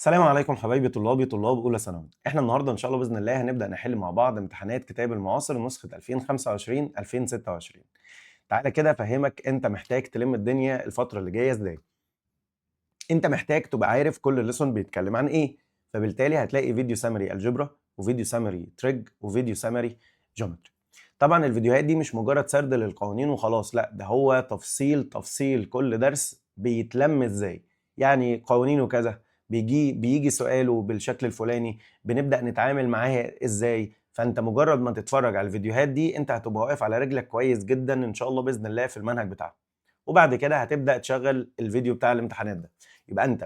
السلام عليكم حبايبي طلاب اولى ثانوي. احنا النهارده ان شاء الله باذن الله هنبدا نحل مع بعض امتحانات كتاب المعاصر نسخه 2025 2026. تعالى كده افهمك انت محتاج تلم الدنيا الفتره اللي جايه ازاي. انت محتاج تبقى عارف كل ليسون بيتكلم عن ايه، فبالتالي هتلاقي فيديو سامري الجبرا وفيديو سامري تريج وفيديو سامري جيومتري. طبعا الفيديوهات دي مش مجرد سرد للقوانين وخلاص، لا ده هو تفصيل كل درس بيتلم ازاي. يعني قوانينه كذا، بيجي سؤاله بالشكل الفلاني، بنبدأ نتعامل معاه ازاي. فانت مجرد ما تتفرج على الفيديوهات دي انت هتبقى واقف على رجلك كويس جدا ان شاء الله باذن الله في المنهج بتاعك. وبعد كده هتبدأ تشغل الفيديو بتاع الامتحانات ده. يبقى انت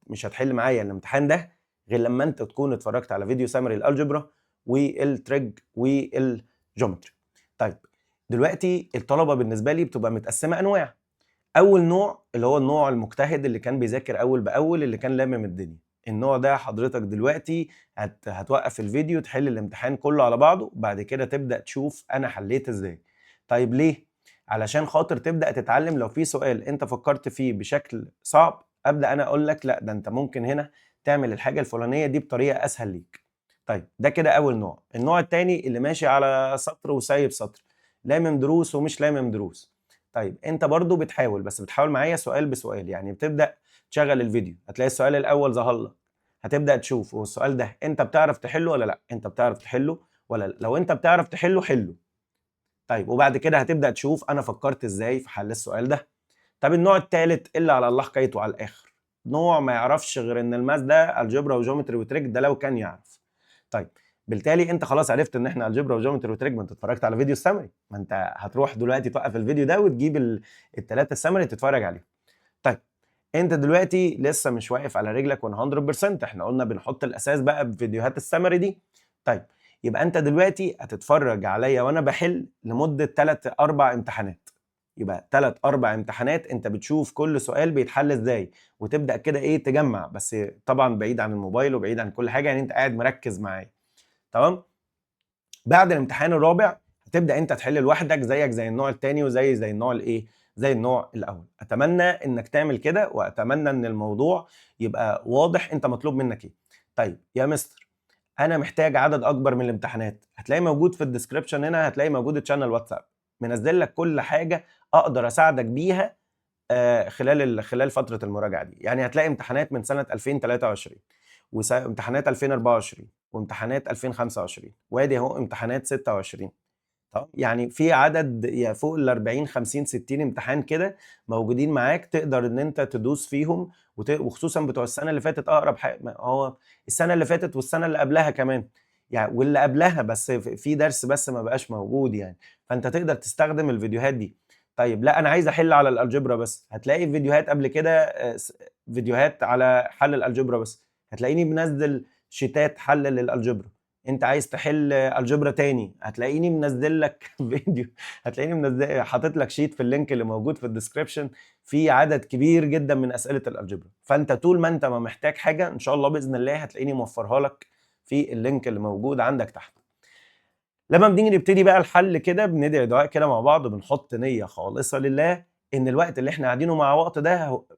مش هتحل معايا الامتحان ده غير لما انت تكون اتفرجت على فيديو سامري الالجبرا والتريج والجيومتري. طيب دلوقتي الطلبه بالنسبه لي بتبقى متقسمه انواع. اول نوع اللي هو النوع المجتهد اللي كان بيذاكر اول باول، اللي كان لامم الدنيا. النوع ده حضرتك دلوقتي هتوقف الفيديو تحل الامتحان كله على بعضه، بعد كده تبدا تشوف انا حليت ازاي. طيب ليه؟ علشان خاطر تبدا تتعلم لو في سؤال انت فكرت فيه بشكل صعب، ابدا انا اقول لك لا ده انت ممكن هنا تعمل الحاجه الفلانيه دي بطريقه اسهل ليك. طيب ده كده اول نوع. النوع الثاني اللي ماشي على سطر وسايب سطر، لامم دروس ومش لامم دروس. طيب انت برضو بتحاول، بس بتحاول معايا سؤال بسؤال. يعني بتبدا تشغل الفيديو هتلاقي السؤال الاول ظهر لك، هتبدا تشوف هو السؤال ده انت بتعرف تحله ولا لا، انت بتعرف تحله ولا لا. لو انت بتعرف تحله حله. طيب وبعد كده هتبدا تشوف انا فكرت ازاي في حل السؤال ده. طب النوع الثالث اللي على الله حكايته على الاخر، نوع ما يعرفش غير ان الماس ده الجبرا وجيومتري وتريك، ده لو كان يعرف. طيب بالتالي انت خلاص عرفت ان احنا الجبرا وجيومتري وتريك، ما انت اتفرجت على فيديو السمري، ما انت هتروح دلوقتي توقف الفيديو ده وتجيب الثلاثه السمري تتفرج عليهم. طيب انت دلوقتي لسه مش واقف على رجلك 100%، احنا قلنا بنحط الاساس بقى بفيديوهات السمري دي. طيب يبقى انت دلوقتي هتتفرج عليا وانا بحل لمده 3 4 امتحانات. يبقى 3 4 امتحانات انت بتشوف كل سؤال بيتحل ازاي، وتبدا كده ايه تجمع، بس طبعا بعيد عن الموبايل وبعيد عن كل حاجه، يعني انت قاعد مركز معايا. تمام. بعد الامتحان الرابع هتبدا انت تحل لوحدك زيك زي النوع الثاني وزي النوع الايه، زي النوع الاول. اتمنى انك تعمل كده، واتمنى ان الموضوع يبقى واضح انت مطلوب منك ايه. طيب يا مستر انا محتاج عدد اكبر من الامتحانات، هتلاقي موجود في الديسكربشن هنا، هتلاقي موجود تشانل واتساب منزل لك كل حاجه اقدر اساعدك بيها خلال فتره المراجعه دي. يعني هتلاقي امتحانات من سنه 2023 وامتحانات 2024 وامتحانات 2025، وادي اهو امتحانات 26. طب يعني في عدد يا فوق ال 40 50 60 امتحان كده موجودين معاك، تقدر ان انت تدوس فيهم وخصوصا بتوع السنه اللي فاتت اقرب حاجه هو السنه اللي فاتت والسنه اللي قبلها كمان، يعني واللي قبلها بس في درس بس ما بقاش موجود يعني. فانت تقدر تستخدم الفيديوهات دي. طيب لا انا عايز احل على الالجبرا بس، هتلاقي فيديوهات قبل كده فيديوهات على حل الالجبرا بس، هتلاقيني منزل شيتات حل للالجبرا. انت عايز تحل الجبرا تاني هتلاقيني منزل لك فيديو، هتلاقيني منزل حاطط لك شيت في اللينك اللي موجود في الديسكربشن في عدد كبير جدا من اسئله الالجبرا. فانت طول ما انت ما محتاج حاجه ان شاء الله باذن الله هتلاقيني موفرها لك في اللينك اللي موجود عندك تحت. لما بنيجي نبتدي بقى الحل كده بندعي دعاء كده مع بعض، بنحط نيه خالصه لله ان الوقت اللي احنا قاعدينه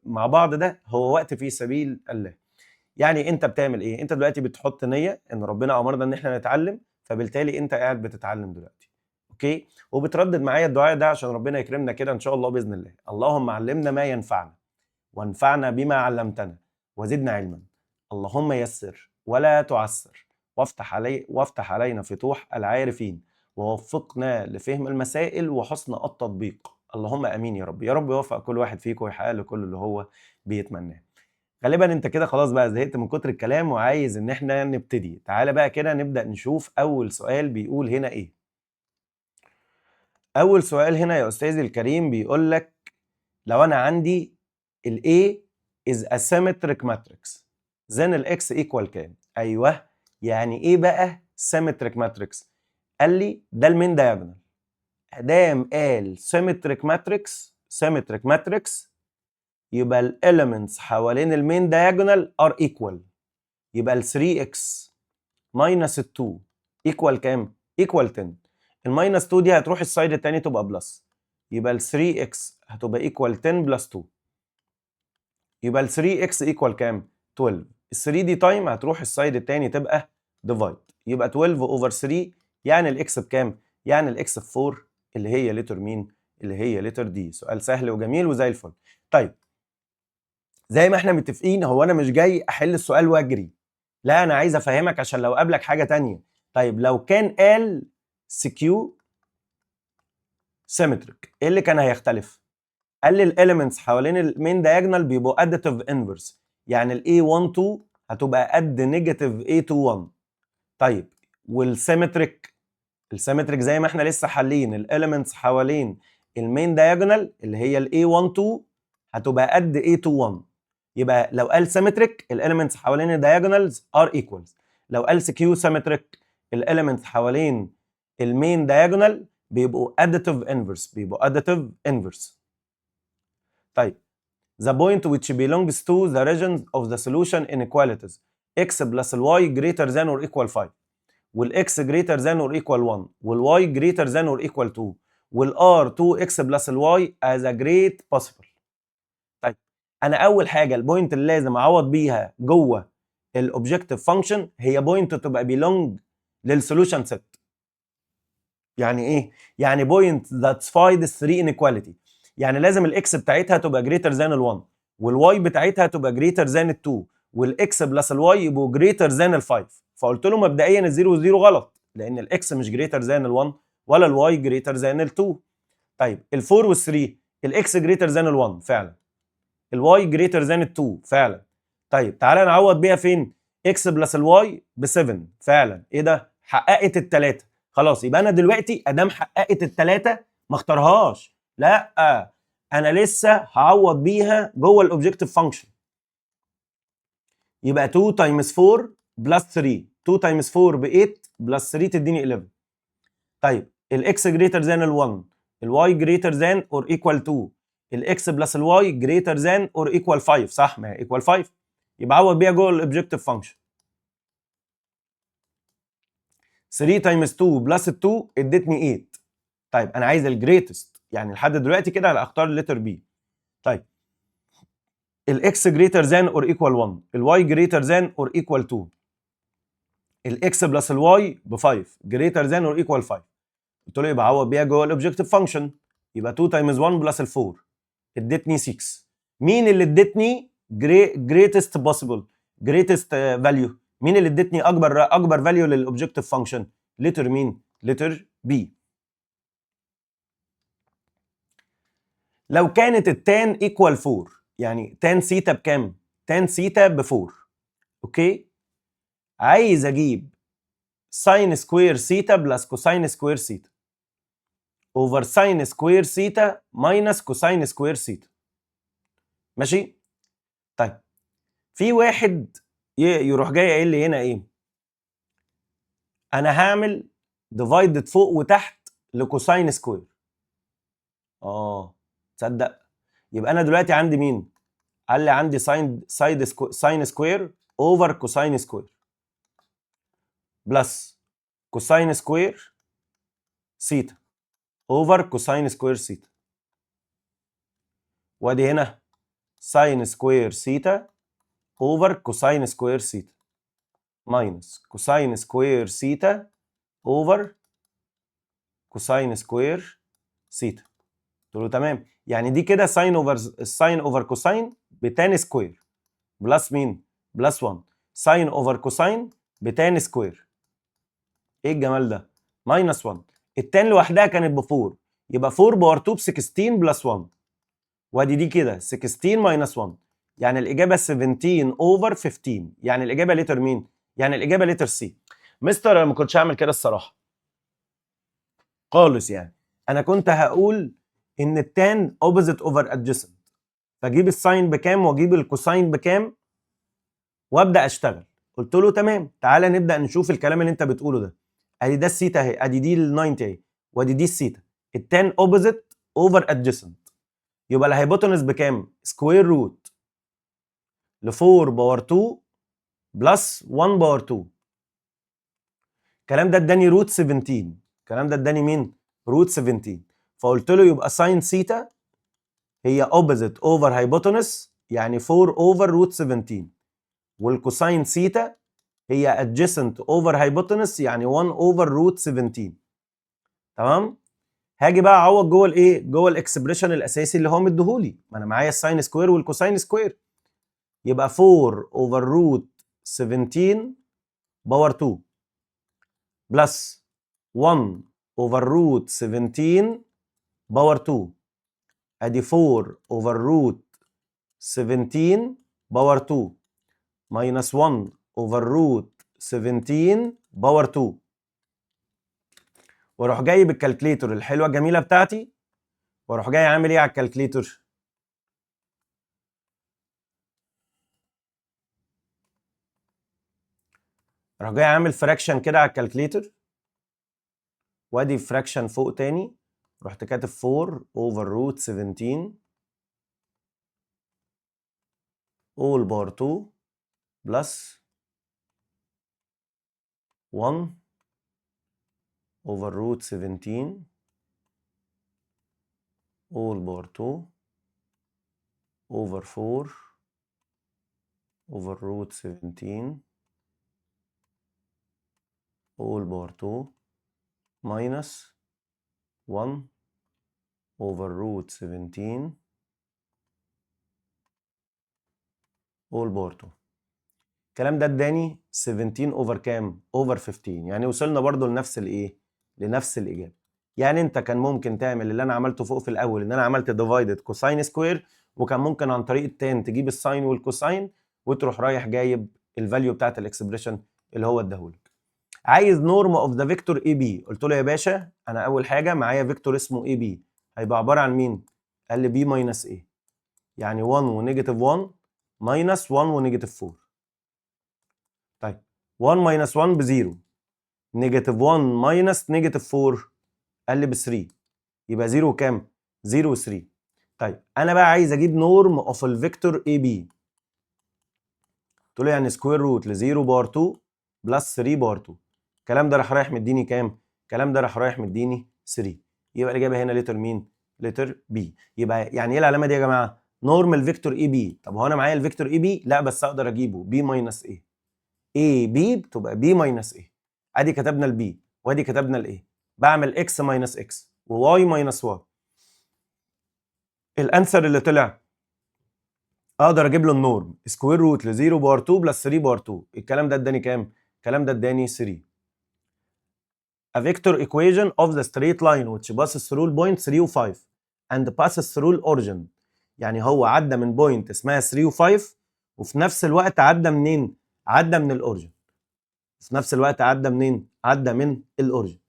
مع بعض ده هو وقت في سبيل الله. يعني انت بتعمل ايه؟ انت دلوقتي بتحط نيه ان ربنا امرنا ان احنا نتعلم، فبالتالي انت قاعد بتتعلم دلوقتي. اوكي؟ وبتردد معايا الدعاء ده عشان ربنا يكرمنا كده ان شاء الله باذن الله. اللهم علمنا ما ينفعنا وانفعنا بما علمتنا وزدنا علما. اللهم يسر ولا تعسر، وافتح علينا فتوح العارفين، ووفقنا لفهم المسائل وحسن التطبيق. اللهم امين يا رب. يا رب يوفق كل واحد فيكم ويحقق له كل اللي هو بيتمناه. غالبا انت كده خلاص بقى زهقت من كتر الكلام وعايز ان احنا نبتدي. تعالى بقى كده نبدأ نشوف اول سؤال بيقول هنا ايه. اول سؤال هنا يا استاذي الكريم بيقول لك لو انا عندي ال A is a symmetric matrix then ال X equal كام؟ ايوه، يعني ايه بقى symmetric matrix؟ قال لي ده المين diagonal. ادام قال symmetric matrix يبقى الاليمنتس حوالين المين diagonal are equal. يبقى ال 3x minus ال 2 equal كام؟ equal 10. الماينس 2 دي هتروح السايد التاني تبقى بلس، يبقى ال 3x هتبقى equal 10 بلس 2. يبقى ال 3x equal كام؟ 12. ال 3 دي تايم هتروح السايد التاني تبقى ديفايد، يبقى 12 اوفر 3 يعني الاكس بكام؟ يعني الاكس ب 4 اللي هي لتر مين؟ اللي هي لتر دي. سؤال سهل وجميل وزي الفل. طيب زي ما احنا متفقين، هو انا مش جاي احل السؤال واجري، لا انا عايز افهمك عشان لو قابلك حاجه تانية. طيب لو كان قال سكيو سيمتريك ايه اللي كان هيختلف؟ قال لي الاليمنتس حوالين المين دايجونال بيبقوا اديتيف انفرس، يعني ال A12 هتبقى قد نيجاتيف A21. طيب والسيمتريك، السيمتريك زي ما احنا لسه حالين الاليمنتس حوالين المين دايجونال اللي هي ال A12 هتبقى قد A21. يبقى لو قال سيمتريك الاليمنتس حوالين الدايجونالز ار ايكوالز، لو قال سكيو سيمتريك الاليمنتس حوالين المين دايجونال بيبقوا additive inverse، بيبقوا additive inverse. طيب the point which belongs to the regions of the solution inequalities x plus y greater than or equal 5 والx greater than or equal 1 والy greater than or equal 2 والr 2x plus y as a great possible. طيب انا اول حاجه البوينت اللي لازم اعوض بيها جوه الاوبجكتيف فانكشن هي بوينت تبقى belong للسولوشن سيت. يعني ايه؟ يعني بوينت satisfied 3 inequality، يعني لازم الاكس بتاعتها تبقى جريتر ذان ال1 والواي بتاعتها تبقى جريتر ذان ال2 والاكس بلس الواي يبقوا جريتر ذان ال5. فقلت له مبدئيا الزيرو والزيرو غلط لان الاكس مش جريتر ذان ال1 ولا الواي جريتر ذان ال2. طيب ال4 وال3 الاكس جريتر ذان ال1 فعلا، الواي جريتر ذان ال2 فعلا. طيب تعالى نعوض بيها فين؟ اكس بلس الواي ب7 فعلا. ايه ده؟ حققت الثلاثه. خلاص يبقى انا دلوقتي ادام حققت الثلاثه ما اختارهاش، لا انا لسه هعوض بيها جوه الاوبجكتيف فانكشن. يبقى 2 تايمز 4 بلس 3، 2 تايمز 4 ب 8 بلس 3 تديني 11. طيب الاكس جريتر ذان ال1 الواي جريتر ذان اور ايكوال 2 الاكس بلس الواي جريتر ذان اور ايكوال 5 صح؟ ما هي ايكوال 5 يبقى عوض بيها جوه الاوبجكتيف فانكشن. 3 تايمز 2 بلس 2 ادتني 8. طيب انا عايز الجريتست، يعني لحد دلوقتي كده هختار الليتر بي. طيب الاكس جريتر ذان اور ايكوال 1 الواي جريتر ذان اور ايكوال 2 الاكس بلس الواي ب 5 جريتر ذان اور ايكوال 5. قلت له يبقى عوض بيها جوه الاوبجكتيف فانكشن. يبقى 2 تايمز 1 بلس ال 4 ادتني 6. مين اللي ادتني جريتست بوسيبل جريتست فاليو؟ مين اللي ادتني اكبر فاليو للاوبجكتيف فانكشن؟ لتر مين؟ لتر بي. لو كانت التان ايكوال 4 يعني تان سيتا بكام؟ تان سيتا ب 4. اوكي، عايز اجيب ساين سكوير سيتا بلس كوساين سكوير سيتا اوفر ساين سكوير سيتا ماينس كوساين سكوير سيتا. ماشي؟ طيب في واحد يروح جاي قايل لي هنا ايه؟ انا هعمل ديفايدد فوق وتحت لكوساين سكوير. تصدق؟ يبقى انا دلوقتي عندي مين؟ قال لي عندي ساين سكوير اوفر كوساين سكوير بلس كوساين سكوير سيتا اوفر كوساين سكوير سيتا. وادي هنا ساين سكوير سيتا اوفر كوساين سكوير سيتا ماينس كوساين سكوير سيتا اوفر كوساين سكوير سيتا. قلت له تمام، يعني دي كده ساين اوفر كوساين بتان سكوير بلس مين؟ بلس 1 ساين اوفر كوساين بتان سكوير. ايه الجمال ده؟ ماينس 1. التان لوحدها كانت ب 4 يبقى 4 باور 2 ب 16 بلس 1. وادي دي كده 16 ماينس 1 يعني الاجابه 17 اوفر 15. يعني الاجابه لتر مين؟ يعني الاجابه لتر سي. مستر انا ما كنتش هعمل كده الصراحه خالص، يعني انا كنت هقول ان التان اوبوزيت اوفر ادجيسنت، فاجيب الساين بكام واجيب الكوساين بكام وابدا اشتغل. قلت له تمام، تعالى نبدا نشوف الكلام اللي انت بتقوله ده. ادي ده السيتا اهي، ادي دي ال 90 اهي، وادي دي السيتا. التان اوبوزيت اوفر ادجيسنت، يبقى الهايبوتنس بكام؟ سكوير روت ل 4 باور 2 بلس 1 باور 2. الكلام ده اداني روت 17. الكلام ده اداني مين؟ روت 17. فقلت له يبقى ساين سيتا هي اوبوزيت اوفر هايبوتنس يعني 4 اوفر روت 17 والكوساين سيتا هي adjacent over hypotenuse، يعني 1 over root 17. تمام؟ هاجي بقى اعوض جوه الايه؟ جوه الاكسبريشن الاساسي اللي هو مديهولي، ما انا معايا الساين سكوير والكوساين سكوير، يبقى 4 over root 17 باور 2 بلس 1 over root 17 باور 2، ادي 4 over root 17 باور 2 minus 1 over root 17 باور 2، واروح جاي بالكالكليتور الحلوه الجميله بتاعتي، واروح جاي عامل ايه على الكالكليتور؟ اروح جاي عامل فراكشن كده على الكالكليتور، وادي فراكشن فوق تاني، رحت كاتب 4 over root 17 all باور 2 بلس 1 over root 17 all باور 2 over 4 over root 17 all باور 2 minus 1 over root 17 all باور 2. الكلام ده اداني 17 اوفر كام؟ اوفر 15. يعني وصلنا برضو لنفس الايه؟ لنفس الاجابه. يعني انت كان ممكن تعمل اللي انا عملته فوق في الاول، ان انا عملت ديفايدد كوساين سكوير، وكان ممكن عن طريق التان تجيب الساين والكوساين وتروح رايح جايب الفاليو بتاعت الاكسبريشن اللي هو اداهولك. عايز نورم اوف ذا فيكتور اي بي، قلت له يا باشا انا اول حاجه معايا فيكتور اسمه اي بي، هيبقى عباره عن مين؟ قال لي بي ماينس ايه، يعني 1 ونيجاتيف 1 ماينس 1 ونيجاتيف 4. طيب 1 ماينس 1 بزيرو، نيجاتيف 1 ماينس نيجاتيف 4 قال لي ب 3، يبقى 0 كام؟ 0 و 3. طيب انا بقى عايز اجيب نورم اوف الفيكتور اي بي، قلت له يعني سكوير روت ل 0 باور 2 بلس 3 باور 2. الكلام ده راح رايح مديني كام؟ الكلام ده راح رايح مديني 3. يبقى الاجابه هنا لتر مين؟ لتر بي. يبقى يعني ايه العلامه دي يا جماعه؟ نورم الفيكتور اي بي. طب هو انا معايا الفيكتور اي بي؟ لا بس اقدر اجيبه بي ماينس ايه. اي بي بتبقى بي ماينس ايه. ادي كتبنا البي وادي كتبنا الايه. بعمل اكس ماينس اكس وواي ماينس واي. الانسر اللي طلع اقدر اجيب له النورم سكوير روت ل 0 باور 2 بلس 3 باور 2. الكلام ده اداني كام؟ الكلام ده اداني 3. A vector equation of the straight line which passes through point 3 و 5 and passes through الأوريجن. يعني هو عدى من بوينت اسمها 3 و 5 وفي نفس الوقت عدى منين؟ عدى من الأوريجن. في نفس الوقت عدى منين؟ عدى من الأوريجن.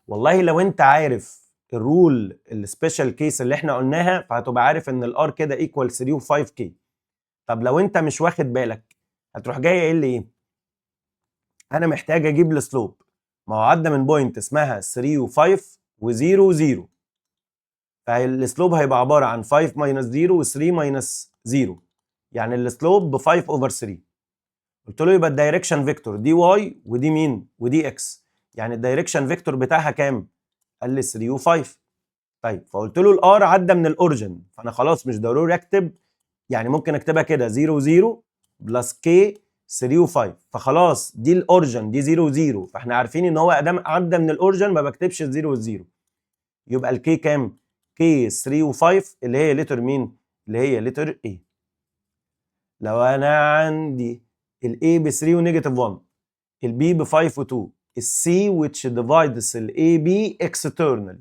والله لو انت عارف الرول السبيشال كيس اللي احنا قلناها فهتبقى عارف ان الار كده ايكوال 3 و 5 كي. طب لو انت مش واخد بالك هتروح جاي قايل لي ايه؟ انا محتاج اجيب السلوب. ما هو عدى من بوينت اسمها 3 و5 و0 و0، فالسلوب هيبقى عباره عن 5 ماينس 0 و3 ماينس 0، يعني السلوب ب 5 اوفر 3. قلت له يبقى الدايركشن فيكتور دي واي ودي مين؟ ودي اكس، يعني الدايركشن فيكتور بتاعها كام؟ قال لي 3 و5. طيب فقلت له الار عدى من الاوريجن، فانا خلاص مش ضروري اكتب، يعني ممكن اكتبها كده 0 0 بلس كي 3 و5، فخلاص دي الاوريجن دي 0 0، فاحنا عارفين ان هو ادام عدى من الاوريجن ما بكتبش ال 0 و0. يبقى الكي كام؟ كي 3 و5 اللي هي لتر مين؟ اللي هي لتر اي. لو انا عندي الاي ب 3 ونيجاتيف 1، البي ب 5 و2، السي which divides الاي بي externally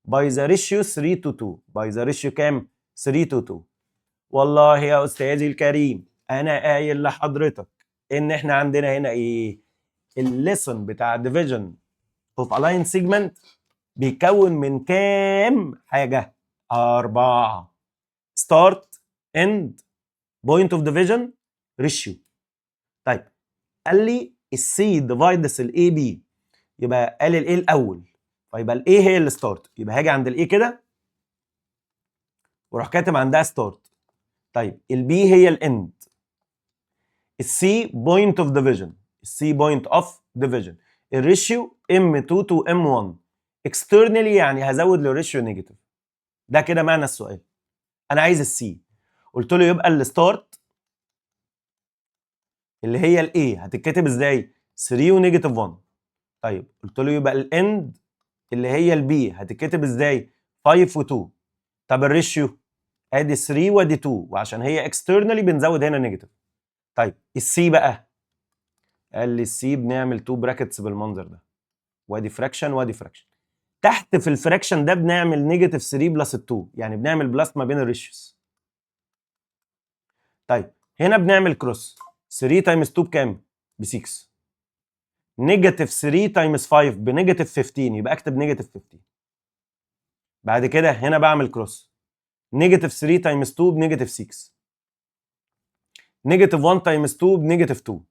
by the ratio 3 to 2. by the ratio كام؟ 3 to 2. والله يا استاذي الكريم انا قايل لحضرتك ان احنا عندنا هنا ايه؟ الليسون بتاع division of align segment بيكون من كام حاجه؟ 4: start end point of division ratio. طيب قال لي السي ديفايدس الاي بي، يبقى قال الايه الاول، فيبقى الايه هي الستارت، يبقى هاجي عند الايه كده واروح كاتب عندها ستارت. طيب البي هي الاند، السي بوينت اوف ديفيجن، السي بوينت اوف ديفيجن، الريشيو M2 to M1 اكسترنالي، يعني هزود للريشيو نيجاتيف. ده كده معنى السؤال. انا عايز السي، قلت له يبقى الستارت اللي هي الاي هتتكتب ازاي؟ 3 ونيجاتيف 1. طيب قلت له يبقى الاند اللي هي البي هتتكتب ازاي؟ 5 و2. طب الريشيو ادي 3 وادي 2، وعشان هي اكسترنالي بنزود هنا نيجاتيف. طيب السي بقى، قال لي السي بنعمل 2 براكتس بالمنظر ده، وادي فراكشن وادي فراكشن. تحت في الفراكشن ده بنعمل نيجاتيف 3 بلس 2، يعني بنعمل بلس ما بين الريشيوز. طيب هنا بنعمل كروس، 3 تايمز 2 بكام؟ ب 6. نيجاتيف 3 تايمز 5 بنيجاتيف 15، يبقى اكتب نيجاتيف 15. بعد كده هنا بعمل كروس، نيجاتيف 3 تايمز 2 بنيجاتيف 6، نيجاتيف 1 تايمز 2 بنيجاتيف 2.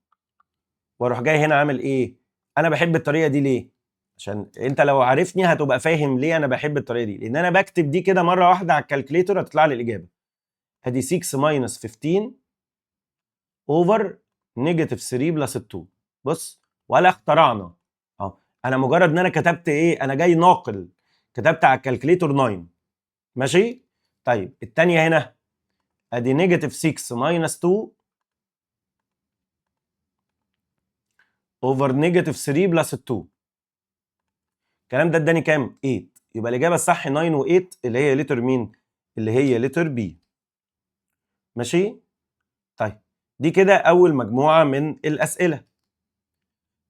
واروح جاي هنا عامل ايه؟ انا بحب الطريقه دي ليه؟ عشان انت لو عارفني هتبقى فاهم ليه انا بحب الطريقه دي، لان انا بكتب دي كده مره واحده على الكالكليتور هتطلع لي الاجابه. ادي 6 ماينس 15 اوفر نيجاتيف 3 بلس 2. بص، ولا اخترعنا اهو، انا مجرد ان انا كتبت ايه، انا جاي ناقل، كتبت على الكالكليتور 9. ماشي. طيب الثانيه هنا ادي نيجاتيف 6 ماينس 2 اوفر نيجاتيف 3 بلس 2. الكلام ده اداني كام؟ 8. يبقى الاجابه الصح 9 و8 اللي هي لتر مين؟ اللي هي لتر بي. ماشي. طيب دي كده اول مجموعه من الاسئله.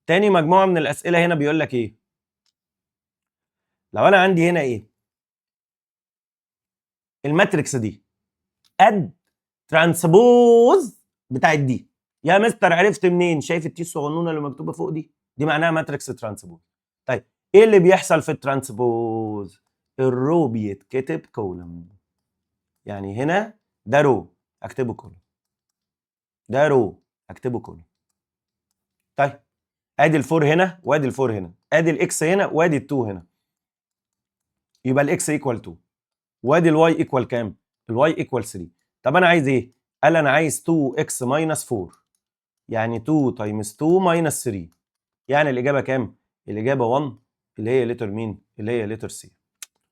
تاني مجموعه من الاسئله هنا بيقول لك ايه؟ لو انا عندي هنا ايه؟ الماتريكس دي قد ترانسبوز بتاعت دي. يا مستر عرفت منين؟ شايف التي الصغنونه اللي مكتوبه فوق دي؟ دي معناها ماتريكس ترانسبوز. طيب ايه اللي بيحصل في الترانسبوز؟ الرو بيتكتب كولوم. يعني هنا ده رو اكتبه كولوم، ده رو اكتبه كولوم. طيب ادي الفور هنا وادي الفور هنا، ادي الاكس هنا وادي ال2 هنا، يبقى الاكس ايكوال 2، وادي الواي ايكوال كام؟ الواي ايكوال 3. طب انا عايز ايه؟ قال انا عايز 2x ماينس 4، يعني 2 تايمز 2 ماينس 3. يعني الاجابه كام؟ الاجابه 1 اللي هي لتر مين؟ اللي هي لتر سي.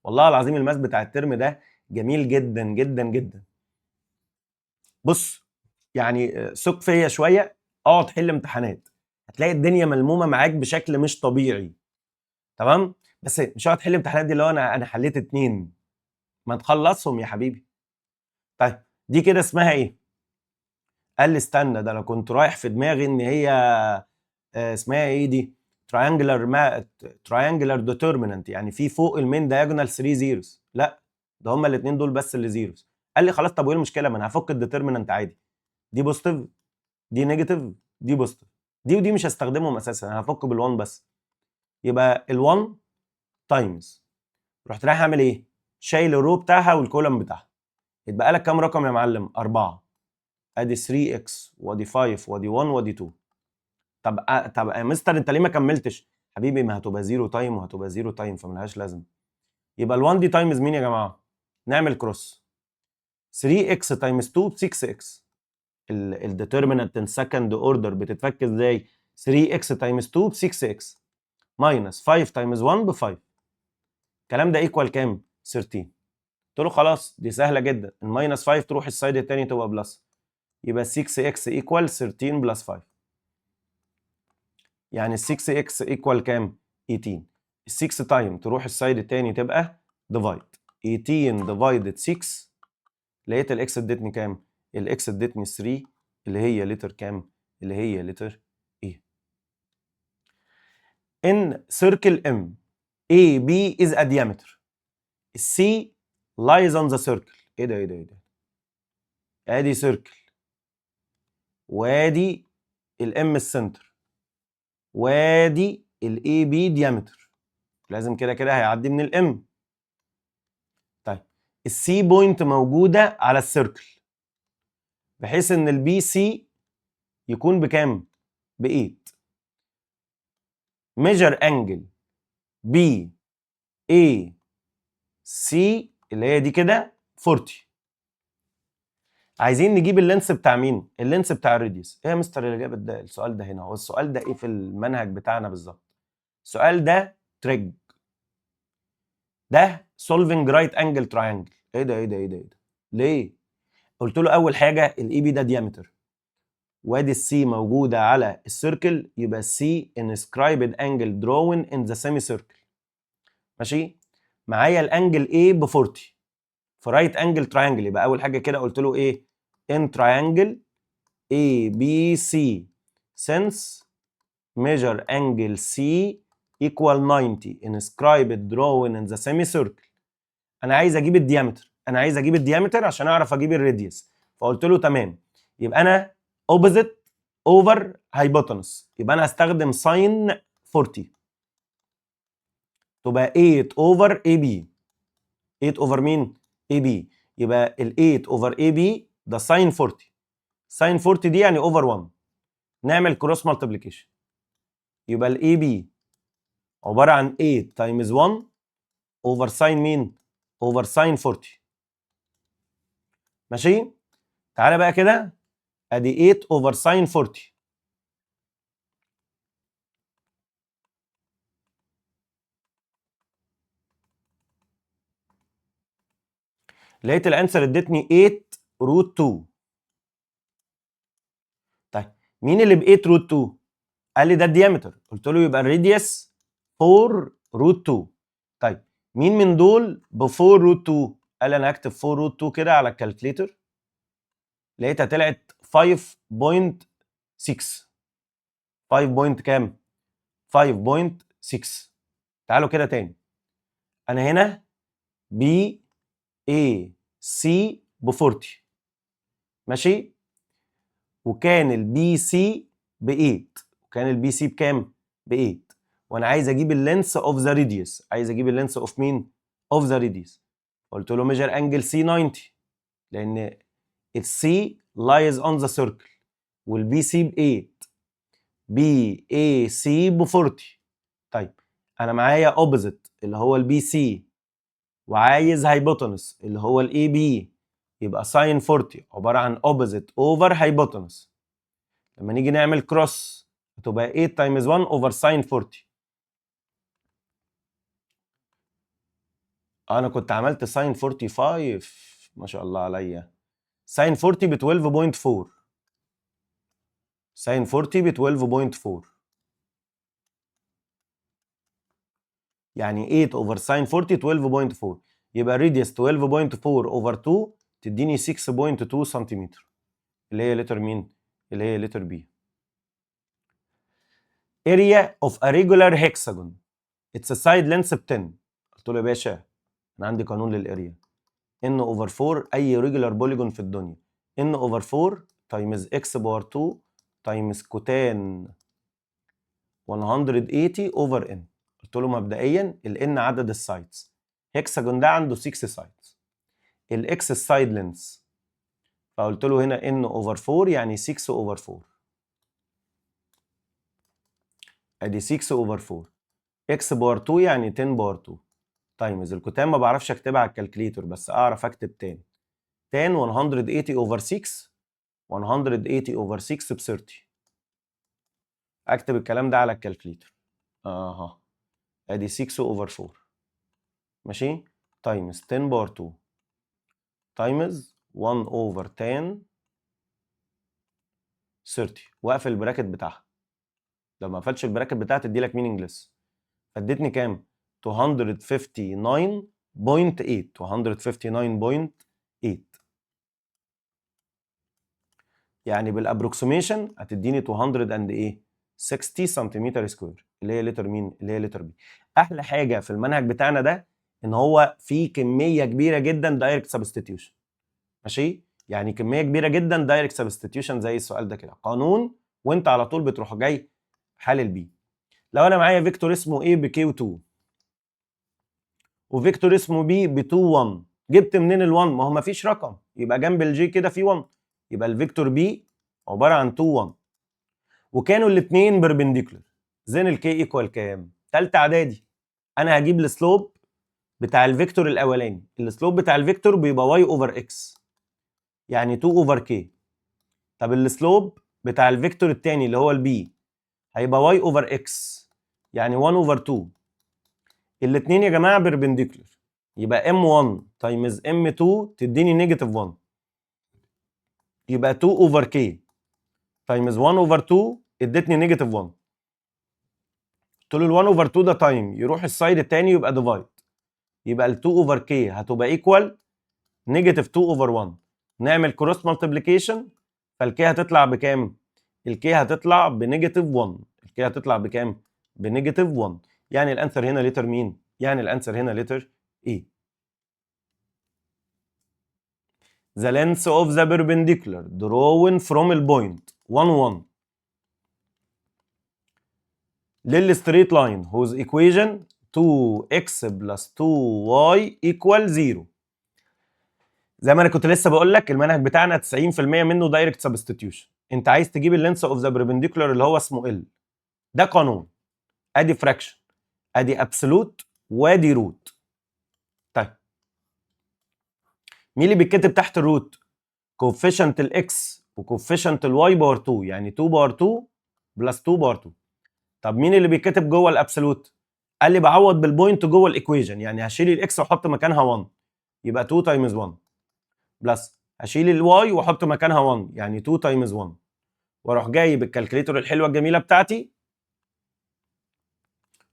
والله العظيم الماس بتاع الترم ده جميل جدا جدا جدا. بص يعني ثق فيا شويه، اقعد حل امتحانات هتلاقي الدنيا ملمومه معاك بشكل مش طبيعي. تمام؟ بس مش هقعد تحل امتحانات دي اللي هو انا حليت 2، ما تخلصهم يا حبيبي. طيب دي كده اسمها ايه؟ قال لي استنى، ده انا كنت رايح في دماغي ان هي اسمها ايه دي؟ تراينجلر ديترمينانت، يعني في فوق المين دايجونال 3 زيروز. لا، ده هما الاثنين دول بس اللي زيروز. قال لي خلاص، طب وايه المشكله؟ ما انا هفك الديترمينانت عادي، دي بوزيتيف دي نيجاتيف دي بوزيتيف، دي ودي مش هستخدمهم اساسا، انا هفك بال1 بس. يبقى ال1 تايمز، رحت رايح اعمل ايه؟ شايل الرو بتاعها والكولم بتاعها. يتبقى لك كام رقم يا معلم؟ 4. ادي 3x وادي 5 وادي 1 وادي 2. طب يا مستر انت ليه ما كملتش؟ حبيبي ما هتبقى 0 تايم وهتبقى 0 تايم فملهاش لازمه. يبقى ال1 دي تايمز مين يا جماعه؟ نعمل كروس، 3x تايمز 2 ب 6x. الديترمينانت ان سكند اوردر بتتفك ازاي؟ 3x تايمز 2 ب 6x ماينس 5 تايمز 1 ب 5. الكلام ده ايكوال كام؟ 13. قلت له خلاص دي سهله جدا، الماينس 5 تروح السايد الثاني تبقى بلس، يبقى 6x ايكوال 13 بلس 5. يعني 6x ايكوال كام؟ 18. ال 6 تايم تروح السايد الثاني تبقى ديفايد، 18 ديفايدد 6. لقيت الاكس ادتني كام؟ الاكس ادتني 3 اللي هي لتر كام؟ اللي هي لتر ايه. In circle M AB is a diameter. C lies on the circle. ايه ده ايه ده ايه ده؟ ادي سيركل، وادي الام السنتر، وادي الاي بي ديامتر، لازم كده كده هيعدي من الام. طيب السي بوينت موجوده على السيركل، بحيث ان البي سي يكون بكام؟ ب 8. ميجر انجل بي اي سي اللي هي دي كده 40. عايزين نجيب اللينس بتاع مين؟ اللينس بتاع الراديوس. ايه يا مستر اللي جاب السؤال ده هنا؟ هو السؤال ده ايه في المنهج بتاعنا بالظبط؟ السؤال ده تريج، ده سولفنج رايت انجل تراينجل. ايه ده ايه ده ايه ده ايه ده؟ ليه؟ قلت له اول حاجه الاي بي ده ديامتر، وادي السي موجوده على السيركل، يبقى السي inscribed angle drawn in the semicircle. ماشي؟ معايا الانجل A ب 40 في رايت انجل تراينجل، يبقى اول حاجه كده قلت له ايه؟ in triangle ABC since measure angle C equal 90 inscribed drawn in the semicircle. انا عايز اجيب الديامتر، عشان اعرف اجيب الراديوس، فقلت له تمام. يبقى انا opposite over hypotenuse، يبقى انا هستخدم ساين 40، تبقى 8 over AB. 8 over مين؟ AB. يبقى ال 8 over AB ده ساين 40. ساين 40 دي يعني over 1. نعمل كروس مالتيبليكيشن، يبقى ال AB عباره عن 8 تايمز 1 over ساين مين؟ over ساين 40. ماشي؟ تعالى بقى كده، ادي 8 over ساين 40. لقيت الانسر ادتني 8 روت 2. طيب مين اللي ب 8 روت 2؟ قال لي ده الديامتر، قلت له يبقى الراديوس 4 روت 2. طيب مين من دول ب 4 روت 2؟ قال لي انا هكتب 4 روت 2 كده على الكالكليتر، لقيتها طلعت 5.6. 5 بوينت كام؟ 5.6. تعالوا كده تاني، انا هنا بي اي سي ب 40. ماشي؟ وكان البي سي ب 8، وكان البي سي بكام؟ ب 8. وانا عايز اجيب اللينس اوف ذا راديوس، عايز اجيب اللينس اوف مين؟ اوف ذا راديوس. قلت له ميجر انجل سي 90، لان السي لايز اون ذا سيركل، والبي سي ب 8، بي اي سي ب 40. طيب انا معايا اوبوزيت اللي هو البي سي، وعايز هايبوتنس اللي هو الاي بي، يبقى ساين 40 عباره عن اوبوزيت اوفر هايبوتنس. لما نيجي نعمل كروس هتبقى 8 تايمز 1 اوفر ساين 40. انا كنت عملت ساين 45، ما شاء الله عليا. ساين 40 ب 12.4. ساين 40 ب 12.4، يعني 8 اوفر ساين 40 12.4، يبقى راديوس 12.4 اوفر 2 تديني 6.2 سنتيمتر، اللي هي لتر مين؟ اللي هي لتر بي. area of a regular hexagon its side length ب 10. قلت له يا باشا انا عندي قانون للاريا، ان اوفر 4 اي ريجولار بوليجون في الدنيا، ان اوفر 4 تايمز اكس باور 2 تايمز كوتان 180 اوفر ان. قلت له مبدئيا الان عدد السايدز، هيكساجون ده عنده 6 سايدز، الاكس السايد لينس، فقلت له هنا ان اوفر 4 يعني 6 اوفر 4. ادي 6 اوفر 4، اكس باور 2 يعني 10 باور 2 تايمز الكوتان ما بعرفش اكتبها على الكالكليتور بس اعرف اكتب تاني. 10 180 اوفر 6، 180 اوفر 6 ب 30. اكتب الكلام ده على الكالكليتر. ادي 6 اوفر 4 ماشي، تايمز 10 باور 2 تايمز 1 اوفر 10 30، واقفل البراكت بتاعها. لو ما قفلتش البراكت بتاعها تدي لك مينينجلس. فادتني كام؟ 259.8. 259.8 يعني بالابروكسيميشن هتديني 200 اند ايه 60 سنتيمتر سكوير، اللي هي لتر مين؟ اللي هي لتر بي. احلى حاجه في المنهج بتاعنا ده ان هو فيه كميه كبيره جدا دايركت سبستيتيوشن. ماشي؟ يعني كميه كبيره جدا دايركت سبستيتيوشن زي السؤال ده كده، قانون وانت على طول بتروح جاي حلل بيه. لو انا معايا فيكتور اسمه A بكيو 2 وفيكتور اسمه B ب 2 1، جبت منين ال1؟ ما هو ما فيش رقم، يبقى جنب الجي كده في 1، يبقى الفيكتور B عباره عن 2 1، وكانوا الاثنين بيربنديكولار. زين الكي ايكوال كام؟ ثالثه اعدادي. انا هجيب السلوب بتاع الفيكتور الاولاني، السلوب بتاع الفيكتور بيبقى y اوفر x يعني 2 اوفر k. طب السلوب بتاع الفيكتور الثاني اللي هو البي هيبقى y اوفر x يعني 1 اوفر 2. الاثنين يا جماعه بيربنديكولار، يبقى m1 تايمز m2 تديني نيجاتيف 1، يبقى 2 اوفر k تايمز 1 اوفر 2 ادتني نيجاتيف 1. قلت له ال 1 اوفر 2 ده تايم، يروح السايد التاني يبقى ديفايد، يبقى ال 2 اوفر كي هتبقى ايكوال نيجاتيف 2 اوفر 1. نعمل كروس مالتيبليكيشن، فالكي هتطلع بكام؟ الكي هتطلع بنيجاتيف 1. الكي هتطلع بكام؟ بنيجاتيف 1. يعني الانسر هنا لتر مين؟ يعني الانسر هنا لتر ايه. The length of the perpendicular drawn from البوينت 1 1 للستريت لاين whose equation 2x plus 2y equal 0. زي ما انا كنت لسه بقول لك المنهج بتاعنا 90% منه دايركت سبستيتيوشن. انت عايز تجيب اللينس اوف ذا بربنديكولار اللي هو اسمه ال. ده قانون، ادي فراكشن، ادي ابسولوت، وادي روت. طيب مين اللي بيتكتب تحت الروت؟ كوفيشنت الاكس وكوفيشنت الواي باور 2، يعني 2 باور 2 بلس 2 باور 2. طب مين اللي بيتكتب جوه الابسولوت؟ قال لي بعوض بالبوينت جوه الايكويشن، يعني هشيل الاكس واحط مكانها 1 يبقى 2 تايمز 1، بلس هشيل الواي واحط مكانها 1 يعني 2 تايمز 1، واروح جايب الكالكليتور الحلوه الجميله بتاعتي